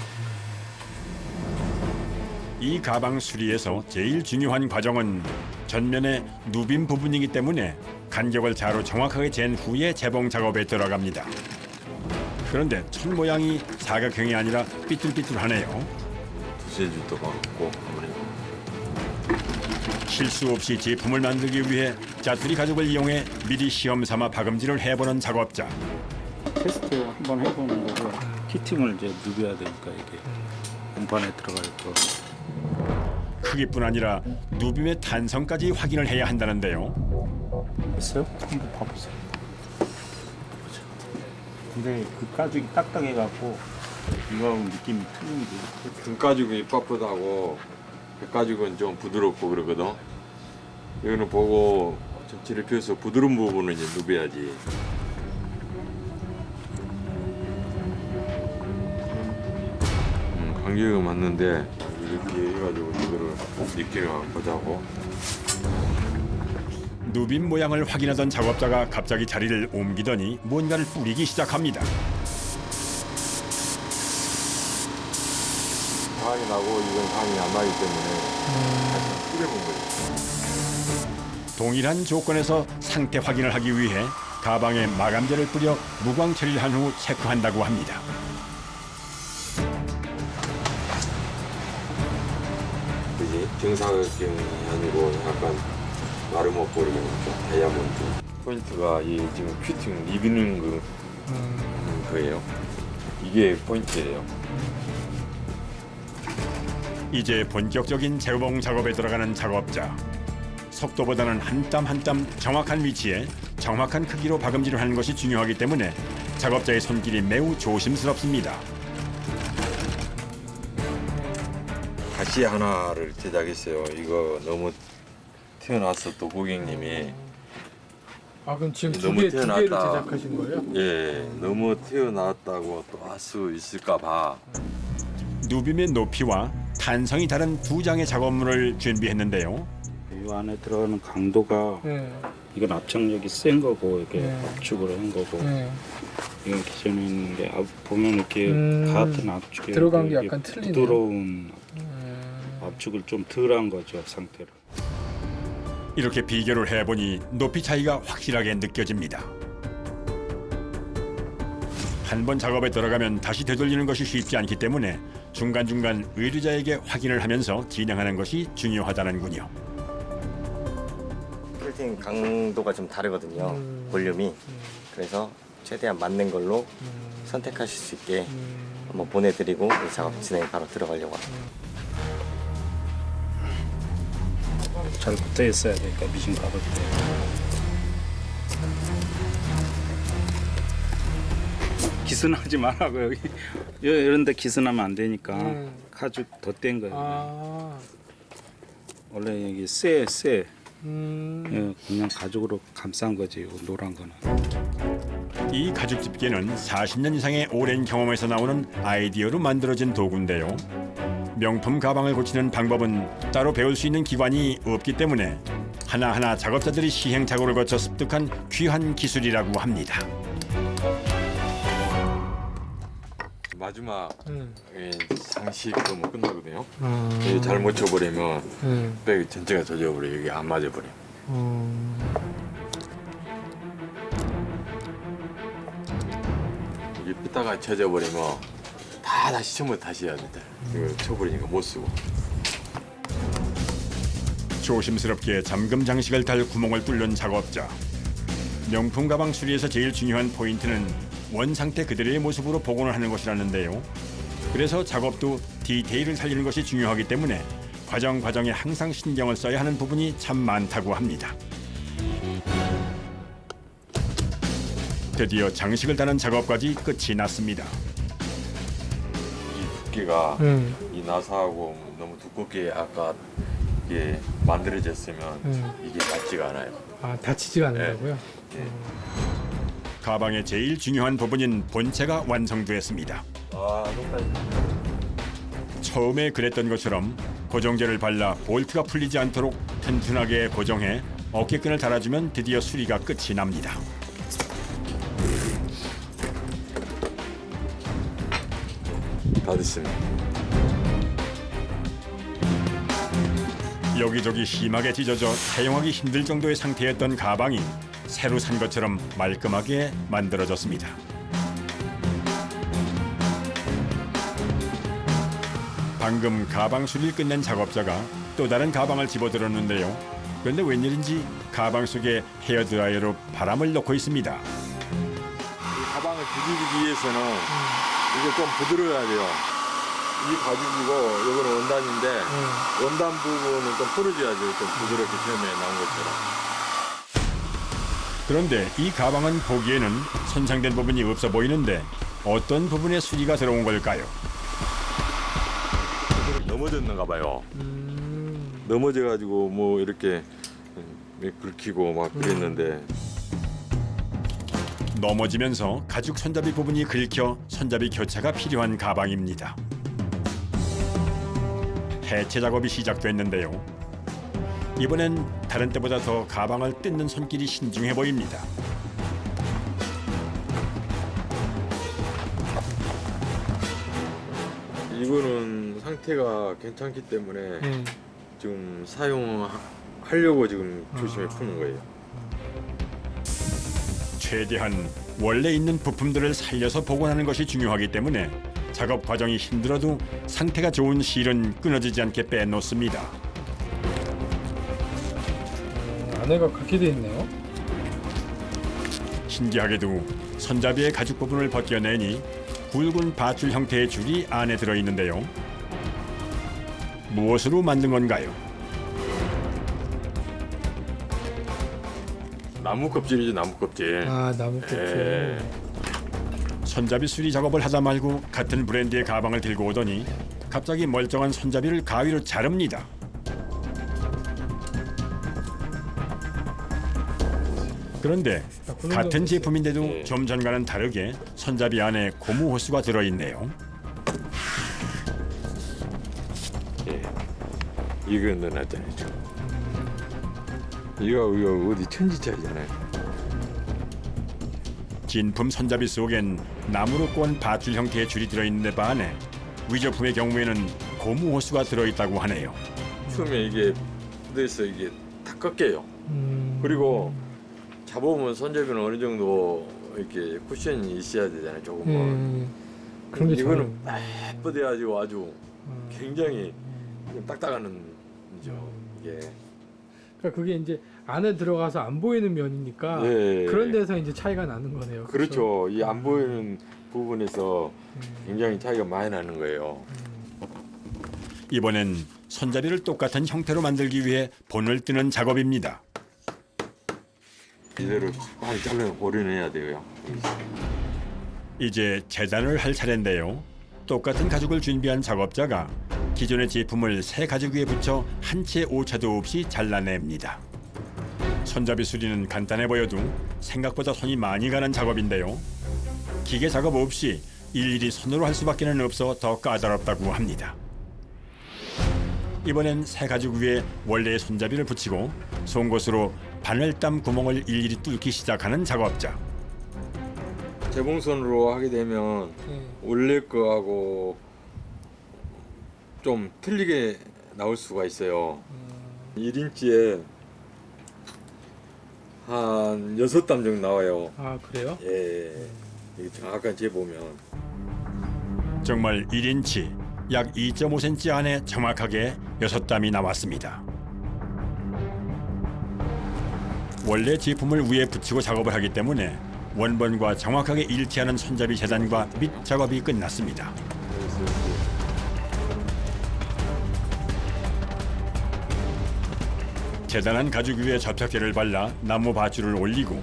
이 가방 수리에서 제일 중요한 과정은 전면의 누빔 부분이기 때문에 간격을 자로 정확하게 잰 후에 재봉 작업에 들어갑니다. 그런데 천 모양이 사각형이 아니라 삐뚤삐뚤하네요. 두세 줄도 박았고 아무래도. 실수 없이 제품을 만들기 위해 자투리 가죽을 이용해 미리 시험 삼아 박음질을 해보는 작업자. 테스트 한번 해보는 거고 피팅을 이제 누벼야 되니까 이게 운반에 들어가 있고. 크기뿐 아니라 누빔의 탄성까지 확인을 해야 한다는데요. 됐어요? 한번 봐보세요. 근데 그 가죽이 딱딱해갖고 이거하고 느낌이 틀린데. 금가죽이 빳빳하고 백가죽은 좀 부드럽고 그러거든. 이거는 보고 전체를 펴서 부드러운 부분은 이제 누벼야지. 간격은 맞는데 이렇게 해가지고 이거를 느낌을 한번 보자고. 누빔 모양을 확인하던 작업자가 갑자기 자리를 옮기더니 뭔가를 뿌리기 시작합니다. 향이 나고 이건 향이 안 나기 때문에 다시 뿌려본 거예요. 동일한 조건에서 상태 확인을 하기 위해 가방에 마감제를 뿌려 무광 처리를 한 후 체크한다고 합니다. 그지? 정사각형이 아니고 약간 나르모꼴이니까 다이아몬드. 포인트가 이 지금 큐팅 리비는 거예요. 이게 포인트예요. 이제 본격적인 재봉 작업에 들어가는 작업자. 속도보다는 한 땀 한 땀 정확한 위치에 정확한 크기로 박음질을 하는 것이 중요하기 때문에 작업자의 손길이 매우 조심스럽습니다. 가시 하나를 제작했어요. 이거 너무 태어나서 또 고객님이 아 그럼 지금 너무 두 개를 태어났다. 제작하신 거예요? 예, 너무 태어났다고 또 할 수 있을까 봐. 누빔의 높이와 탄성이 다른 두 장의 작업물을 준비했는데요. 이 안에 들어가는 강도가 이건 압착력이 센 거고 이게 압축으로 한 거고 이건 기존에 있는 게 보면 이렇게 같은 압축에 들어간 게 약간 틀리네요. 부드러운 압축을 좀 덜한 거죠 상태로. 이렇게 비교를 해보니 높이 차이가 확실하게 느껴집니다. 한 번 작업에 들어가면 다시 되돌리는 것이 쉽지 않기 때문에 중간중간 의뢰자에게 확인을 하면서 진행하는 것이 중요하다는군요. 프린팅 강도가 좀 다르거든요. 볼륨이. 그래서 최대한 맞는 걸로 선택하실 수 있게 한번 보내드리고 작업 진행 바로 들어가려고 합니다. 잘 붙어 있어야 되니까 미신 가볼 때. 기스나지 말라고 여기 이런데 기스나면 안 되니까 가죽 덧댄 거예요. 원래 여기 쇠. 그냥 가죽으로 감싼 거지 이 노란 거는. 이 가죽 집게는 40년 이상의 오랜 경험에서 나오는 아이디어로 만들어진 도구인데요. 명품 가방을 고치는 방법은 따로 배울 수 있는 기관이 없기 때문에 하나하나 작업자들이 시행착오를 거쳐 습득한 귀한 기술이라고 합니다. 마지막 장식도 뭐 끝나거든요. 이게 잘 못 쳐버리면 백 전체가 젖어버려. 여기 안 맞아버려. 이게 삐딱하게 쳐져버리면 다 다시 처음부터 다시 해야 된다. 이거 쳐버리니까 못 쓰고. 조심스럽게 잠금 장식을 달 구멍을 뚫는 작업자. 명품 가방 수리에서 제일 중요한 포인트는 원 상태 그대로의 모습으로 복원을 하는 것이라는데요. 그래서 작업도 디테일을 살리는 것이 중요하기 때문에 과정에 항상 신경을 써야 하는 부분이 참 많다고 합니다. 드디어 장식을 다는 작업까지 끝이 났습니다. 이 두께가 이 나사하고 너무 두껍게 아까 이게 만들어졌으면 이게 맞지가 않아요. 아 다치지가 않는다고요? 네. 가방의 제일 중요한 부분인 본체가 완성됐습니다. 처음에 그랬던 것처럼 고정제를 발라 볼트가 풀리지 않도록 튼튼하게 고정해 어깨끈을 달아주면 드디어 수리가 끝이 납니다. 다 됐습니다. 여기저기 심하게 찢어져 사용하기 힘들 정도의 상태였던 가방이 새로 산 것처럼 말끔하게 만들어졌습니다. 방금 가방 수리를 끝낸 작업자가 또 다른 가방을 집어들었는데요. 그런데 웬일인지 가방 속에 헤어드라이어로 바람을 넣고 있습니다. 이 가방을 뒤집기 위해서는 이게 좀 부드러워야 돼요. 이 가죽이고 이거는 원단인데 원단 부분은 좀 풀어줘야죠. 좀 부드럽게 처음에 나온 것처럼. 그런데 이 가방은 보기에는 손상된 부분이 없어 보이는데 어떤 부분에 수리가 들어온 걸까요? 넘어졌는가 봐요. 넘어져가지고 뭐 이렇게 긁히고 막 그랬는데 넘어지면서 가죽 손잡이 부분이 긁혀 손잡이 교체가 필요한 가방입니다. 해체 작업이 시작됐는데요. 이번엔 다른 때보다 더 가방을 뜯는 손길이 신중해 보입니다. 이거는 상태가 괜찮기 때문에 지금 사용하려고 지금 조심히 푸는 거예요. 최대한 원래 있는 부품들을 살려서 복원하는 것이 중요하기 때문에 작업 과정이 힘들어도 상태가 좋은 실은 끊어지지 않게 빼놓습니다. 안에가 그렇게 돼 있네요. 신기하게도 손잡이의 가죽 부분을 벗겨내니 굵은 밧줄 형태의 줄이 안에 들어있는데요. 무엇으로 만든 건가요? 나무 껍질이죠, 나무 껍질. 아, 나무 껍질. 손잡이 수리 작업을 하다 말고 같은 브랜드의 가방을 들고 오더니 갑자기 멀쩡한 손잡이를 가위로 자릅니다. 그런데 같은 제품인데도 좀 전과는 다르게 손잡이 안에 고무 호스가 들어있네요. 이거 넣어놨잖아요. 이거 어디 천지차이잖아요. 진품 손잡이 속엔 나무로 꼰 밧줄 형태의 줄이 들어있는데 반해 위조품의 경우에는 고무 호스가 들어있다고 하네요. 처음에 이게 묻어있어 이게 다 꺾여요. 그리고 잡아보면 손잡이는 어느 정도 이렇게 쿠션이 있어야 되잖아요. 조금은. 그런데 이거는 예뻐돼가지고 아주 굉장히 딱딱한 거죠. 이게. 그러니까 그게 이제 안에 들어가서 안 보이는 면이니까 네. 그런 데서 이제 차이가 나는 거네요. 그렇죠. 이 안 보이는 부분에서 굉장히 차이가 많이 나는 거예요. 이번엔 손잡이를 똑같은 형태로 만들기 위해 본을 뜨는 작업입니다. 이대로 많이 잘라서 버려내야 돼요. 이제 재단을 할 차례인데요. 똑같은 가죽을 준비한 작업자가 기존의 제품을 새 가죽 위에 붙여 한 채 오차도 없이 잘라냅니다. 손잡이 수리는 간단해 보여도 생각보다 손이 많이 가는 작업인데요. 기계 작업 없이 일일이 손으로 할 수밖에는 없어 더 까다롭다고 합니다. 이번엔 새 가죽 위에 원래의 손잡이를 붙이고 송곳으로 바늘땀 구멍을 일일이 뚫기 시작하는 작업자. 재봉선으로 하게 되면 원래 거하고 좀 틀리게 나올 수가 있어요. 1인치에 한 6땀 정도 나와요. 아, 그래요? 예. 이게 정확한 재보면. 정말 1인치, 약 2.5cm 안에 정확하게 6땀이 나왔습니다. 원래 제품을 위에 붙이고 작업을 하기 때문에 원본과 정확하게 일치하는 손잡이 재단과 밑 작업이 끝났습니다. 재단한 가죽 위에 접착제를 발라 나무 밧줄을 올리고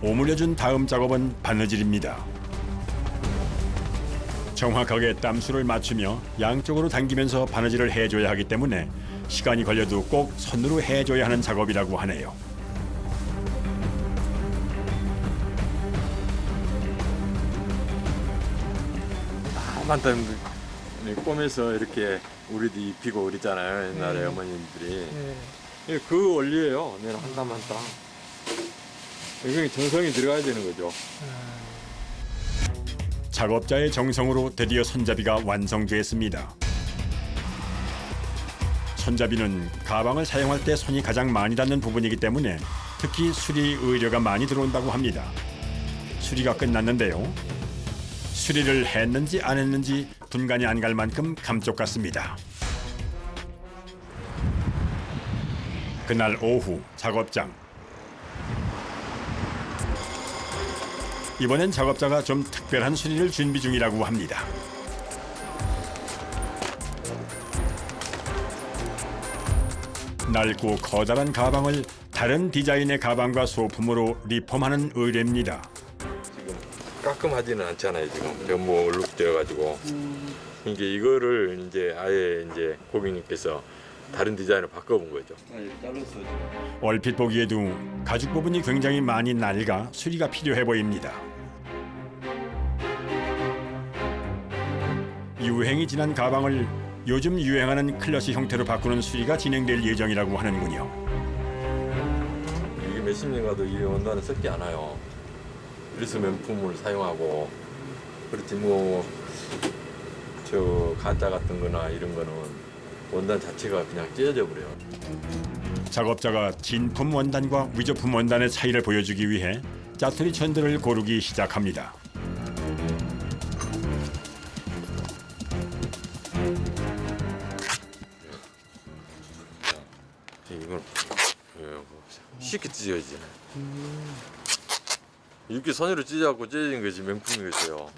오므려준 다음 작업은 바느질입니다. 정확하게 땀수를 맞추며 양쪽으로 당기면서 바느질을 해줘야 하기 때문에 시간이 걸려도 꼭 손으로 해줘야 하는 작업이라고 하네요. 많다는 꿰매서 이렇게 우리도 입히고 그랬잖아요. 옛날에 어머님들이. 그 원리예요. 내가 한 땀 한 땀. 이게 정성이 들어가야 되는 거죠. 작업자의 정성으로 드디어 손잡이가 완성됐습니다. 손잡이는 가방을 사용할 때 손이 가장 많이 닿는 부분이기 때문에 특히 수리 의뢰가 많이 들어온다고 합니다. 수리가 끝났는데요. 수리를 했는지 안 했는지 분간이 안 갈 만큼 감쪽 같습니다. 그날 오후 작업장. 이번엔 작업자가 좀 특별한 수리를 준비 중이라고 합니다. 낡고 커다란 가방을 다른 디자인의 가방과 소품으로 리폼하는 의뢰입니다. 지금 깔끔하지는 않잖아요. 지금 너무 얼룩되어가지고 이게 이거를 이제 아예 이제 고객님께서 다른 디자인으로 바꿔본 거죠. 얼핏 보기에도 가죽 부분이 굉장히 많이 낡아 수리가 필요해 보입니다. 유행이 지난 가방을 요즘 유행하는 클러치 형태로 바꾸는 수리가 진행될 예정이라고 하는군요. 이게 몇십 년 가도 이 원단은 썩지 않아요. 그래서 명품을 사용하고 그렇지 뭐 저 가짜 같은 거나 이런 거는 원단 자체가 그냥 찢어져 버려요. 작업자가 진품 원단과 위조품 원단의 차이를 보여주기 위해 짜투리 천들을 고르기 시작합니다. 이건 쉽게 찢어지잖아요. 이렇게 손으로 찢어갖고 찢어진 것이 명품이겠어요.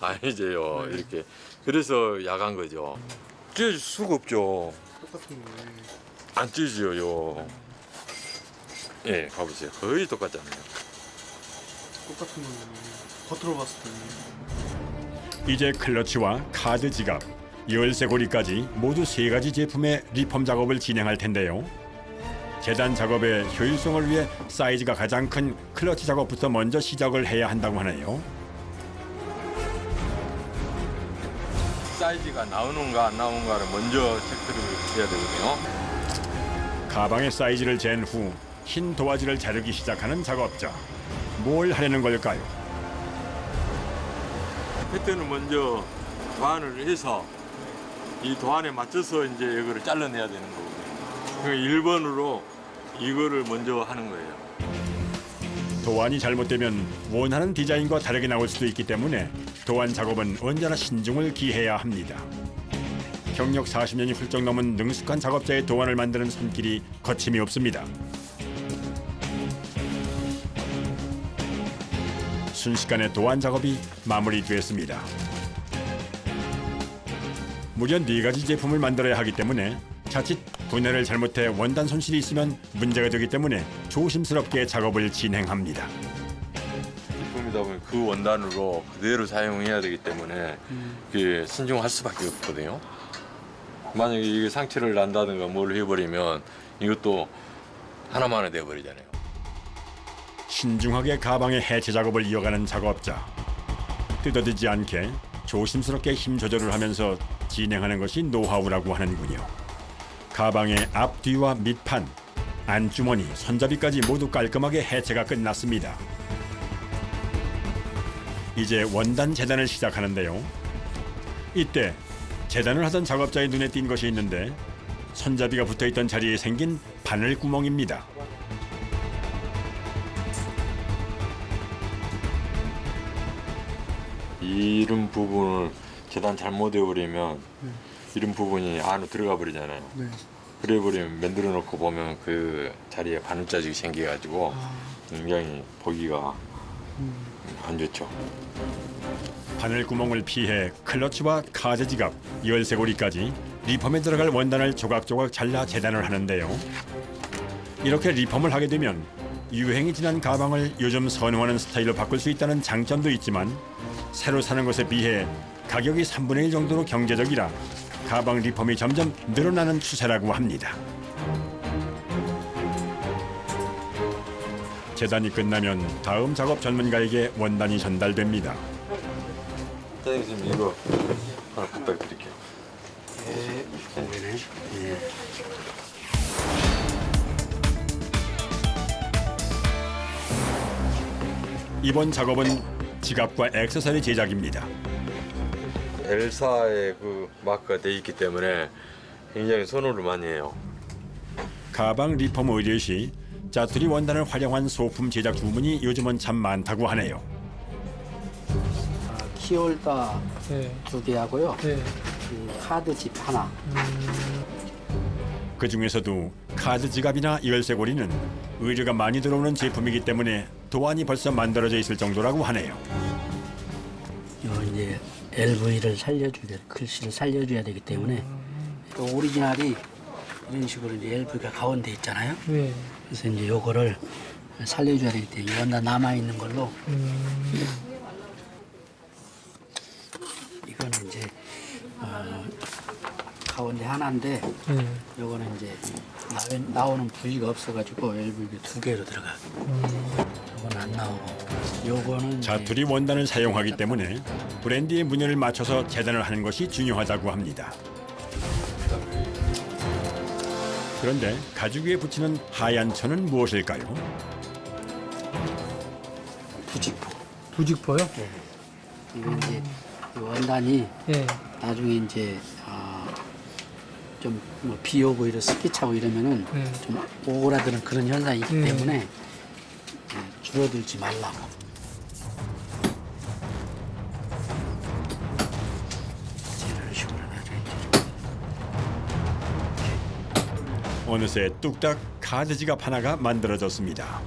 아니죠요. 이렇게 그래서 야간 거죠. 찢어질 수가 없죠. 안 찢어져요. 예, 가보세요. 거의 똑같잖아요. 똑같은 거 겉으로 봤을 때. 이제 클러치와 카드 지갑, 열쇠 고리까지 모두 3가지 제품의 리폼 작업을 진행할 텐데요. 재단 작업의 효율성을 위해 사이즈가 가장 큰 클러치 작업부터 먼저 시작을 해야 한다고 하네요. 사이즈가 나오는가 안 나오는가를 먼저 체크를 해야 되거든요. 가방의 사이즈를 잰 후 흰 도화지를 자르기 시작하는 작업자. 뭘 하려는 걸까요? 패턴을 먼저 도안을 해서 이 도안에 맞춰서 이제 이거를 잘라내야 되는 거거든요. 그러니까 1번으로 이거를 먼저 하는 거예요. 도안이 잘못되면 원하는 디자인과 다르게 나올 수도 있기 때문에 도안 작업은 언제나 신중을 기해야 합니다. 경력 40년이 훌쩍 넘은 능숙한 작업자의 도안을 만드는 손길이 거침이 없습니다. 순식간에 도안 작업이 마무리됐습니다. 무려 4가지 제품을 만들어야 하기 때문에 자칫 분해를 잘못해 원단 손실이 있으면 문제가 되기 때문에 조심스럽게 작업을 진행합니다. 제품이다 보면 그 원단으로 그대로 사용해야 되기 때문에 그게 신중할 수밖에 없거든요. 만약에 이게 상처를 난다든가 뭘 해버리면 이것도 하나만에 돼버리잖아요. 신중하게 가방의 해체 작업을 이어가는 작업자. 뜯어지지 않게 조심스럽게 힘 조절을 하면서 진행하는 것이 노하우라고 하는군요. 가방의 앞뒤와 밑판, 안주머니, 손잡이까지 모두 깔끔하게 해체가 끝났습니다. 이제 원단 재단을 시작하는데요. 이때 재단을 하던 작업자의 눈에 띈 것이 있는데 손잡이가 붙어있던 자리에 생긴 바늘 구멍입니다. 이런 부분을 재단 잘못해버리면 이런 부분이 안으로 들어가 버리잖아요. 네. 그래 버리면 만들어 놓고 보면 그 자리에 바늘자국이 생겨가지고 굉장히 보기가 안 좋죠. 바늘 구멍을 피해 클러치와 카드 지갑, 열쇠 고리까지 리폼에 들어갈 원단을 조각조각 잘라 재단을 하는데요. 이렇게 리폼을 하게 되면 유행이 지난 가방을 요즘 선호하는 스타일로 바꿀 수 있다는 장점도 있지만 새로 사는 것에 비해 가격이 3분의 1 정도로 경제적이라 가방 리폼이 점점 늘어나는 추세라고 합니다. 재단이 끝나면 다음 작업 전문가에게 원단이 전달됩니다. 사장님 이거 하나 부탁드릴게요. 이번 작업은 지갑과 액세서리 제작입니다. 엘사의 그 마크가 돼 있기 때문에 굉장히 선호를 많이 해요. 가방 리폼 의뢰 시 짜투리 원단을 활용한 소품 제작 주문이 요즘은 참 많다고 하네요. 키홀더 2개 하고요. 카드집 하나. 그 중에서도 카드 지갑이나 열쇠고리는 의뢰가 많이 들어오는 제품이기 때문에 도안이 벌써 만들어져 있을 정도라고 하네요. 요 이제 LV를 살려줘야 글씨를 살려줘야 되기 때문에 또 오리지널이 이런 식으로 이제 LV가 가운데 있잖아요. 그래서 이제 요거를 살려줘야 되기 때문에 원단 남아 있는 걸로 이거는 이제 가운데 하나인데 요거는 이제 나오는 부위가 없어가지고 LV가 2개로 들어가. 요건 안 나오고 요거는 짜투리 원단을 사용하기 때문에 브랜드의 문연을 맞춰서 재단을 하는 것이 중요하다고 합니다. 그런데 가죽 위에 붙이는 하얀 천은 무엇일까요? 부직포. 부직포요? 네. 이거 이제 이 원단이 나중에 이제 좀 뭐 비 오고 이런 습기 차고 이러면은 좀 오그라드는 그런 현상이 있기 때문에 줄어들지 말라고. 이런 식으로 어느새 뚝딱 카드 지갑 하나가 만들어졌습니다.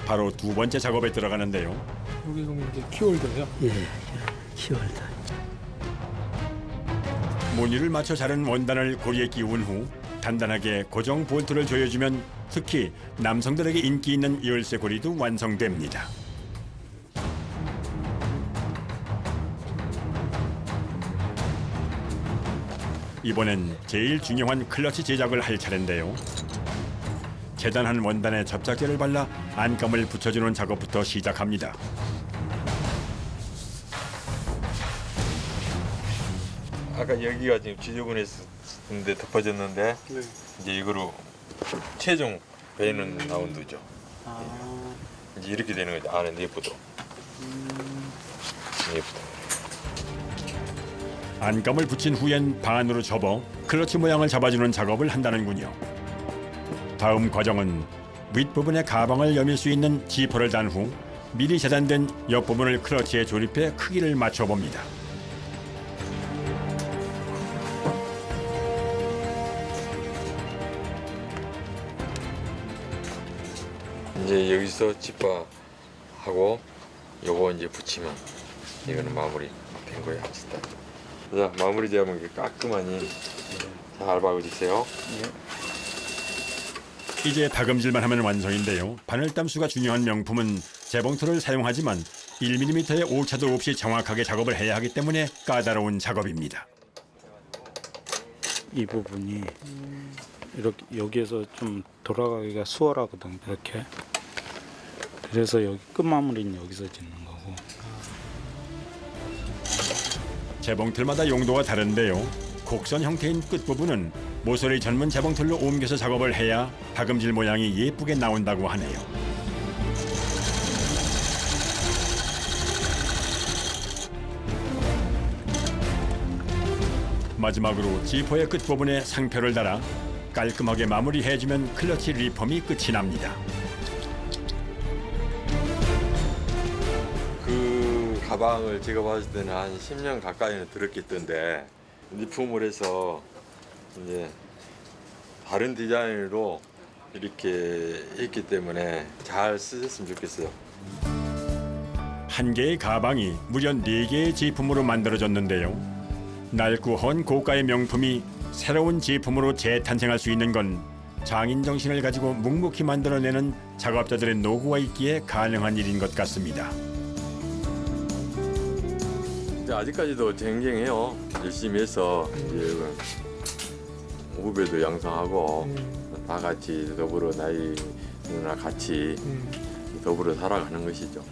바로 두 번째 작업에 들어가는데요. 여기 그럼 이제 키홀더예요? 예, 키홀더. 무늬를 맞춰 자른 원단을 고리에 끼운 후 단단하게 고정 볼트를 조여주면 특히 남성들에게 인기 있는 열쇠 고리도 완성됩니다. 이번엔 제일 중요한 클러치 제작을 할 차례인데요. 재단한 원단에 접착제를 발라 안감을 붙여주는 작업부터 시작합니다. 아까 여기가 지금 지저분했는데 덮어졌는데 이제 이거로 최종 베이는 라운드죠. 이제 이렇게 되는 거죠. 안에 내부도. 내부도. 안감을 붙인 후엔 반으로 접어 클러치 모양을 잡아주는 작업을 한다는군요. 다음 과정은 윗부분에 가방을 여밀 수 있는 지퍼를 단 후 미리 재단된 옆부분을 클러치에 조립해 크기를 맞춰봅니다. 이제 여기서 지퍼하고 요거 이제 붙이면 이거는 마무리 된 거예요. 진짜. 자, 마무리 되면 깔끔하니 잘 박아주세요. 이제 다금질만 하면 완성인데요. 바늘 담수가 중요한 명품은 재봉틀을 사용하지만 1mm의 오차도 없이 정확하게 작업을 해야 하기 때문에 까다로운 작업입니다. 이 부분이 이렇게 여기에서 좀 돌아가기가 수월하거든요. 이렇게. 그래서 여기 끝마무리는 여기서 짓는 거고. 재봉틀마다 용도가 다른데요. 곡선 형태인 끝부분은 모서리 전문 재봉틀로 옮겨서 작업을 해야 다금질 모양이 예쁘게 나온다고 하네요. 마지막으로 지퍼의 끝부분에 상표를 달아 깔끔하게 마무리해주면 클러치 리폼이 끝이 납니다. 그 가방을 제가 봤을 때는 한 10년 가까이는 들었겠던데 리폼을 해서 이제 다른 디자인으로 이렇게 했기 때문에 잘 쓰셨으면 좋겠어요. 한 개의 가방이 무려 4개의 제품으로 만들어졌는데요. 낡고 헌 고가의 명품이 새로운 제품으로 재탄생할 수 있는 건 장인 정신을 가지고 묵묵히 만들어내는 작업자들의 노고가 있기에 가능한 일인 것 같습니다. 아직까지도 쟁쟁해요. 열심히 해서 이제 후배도 양성하고 다 같이 더불어 나이 누나 같이 더불어 살아가는 것이죠.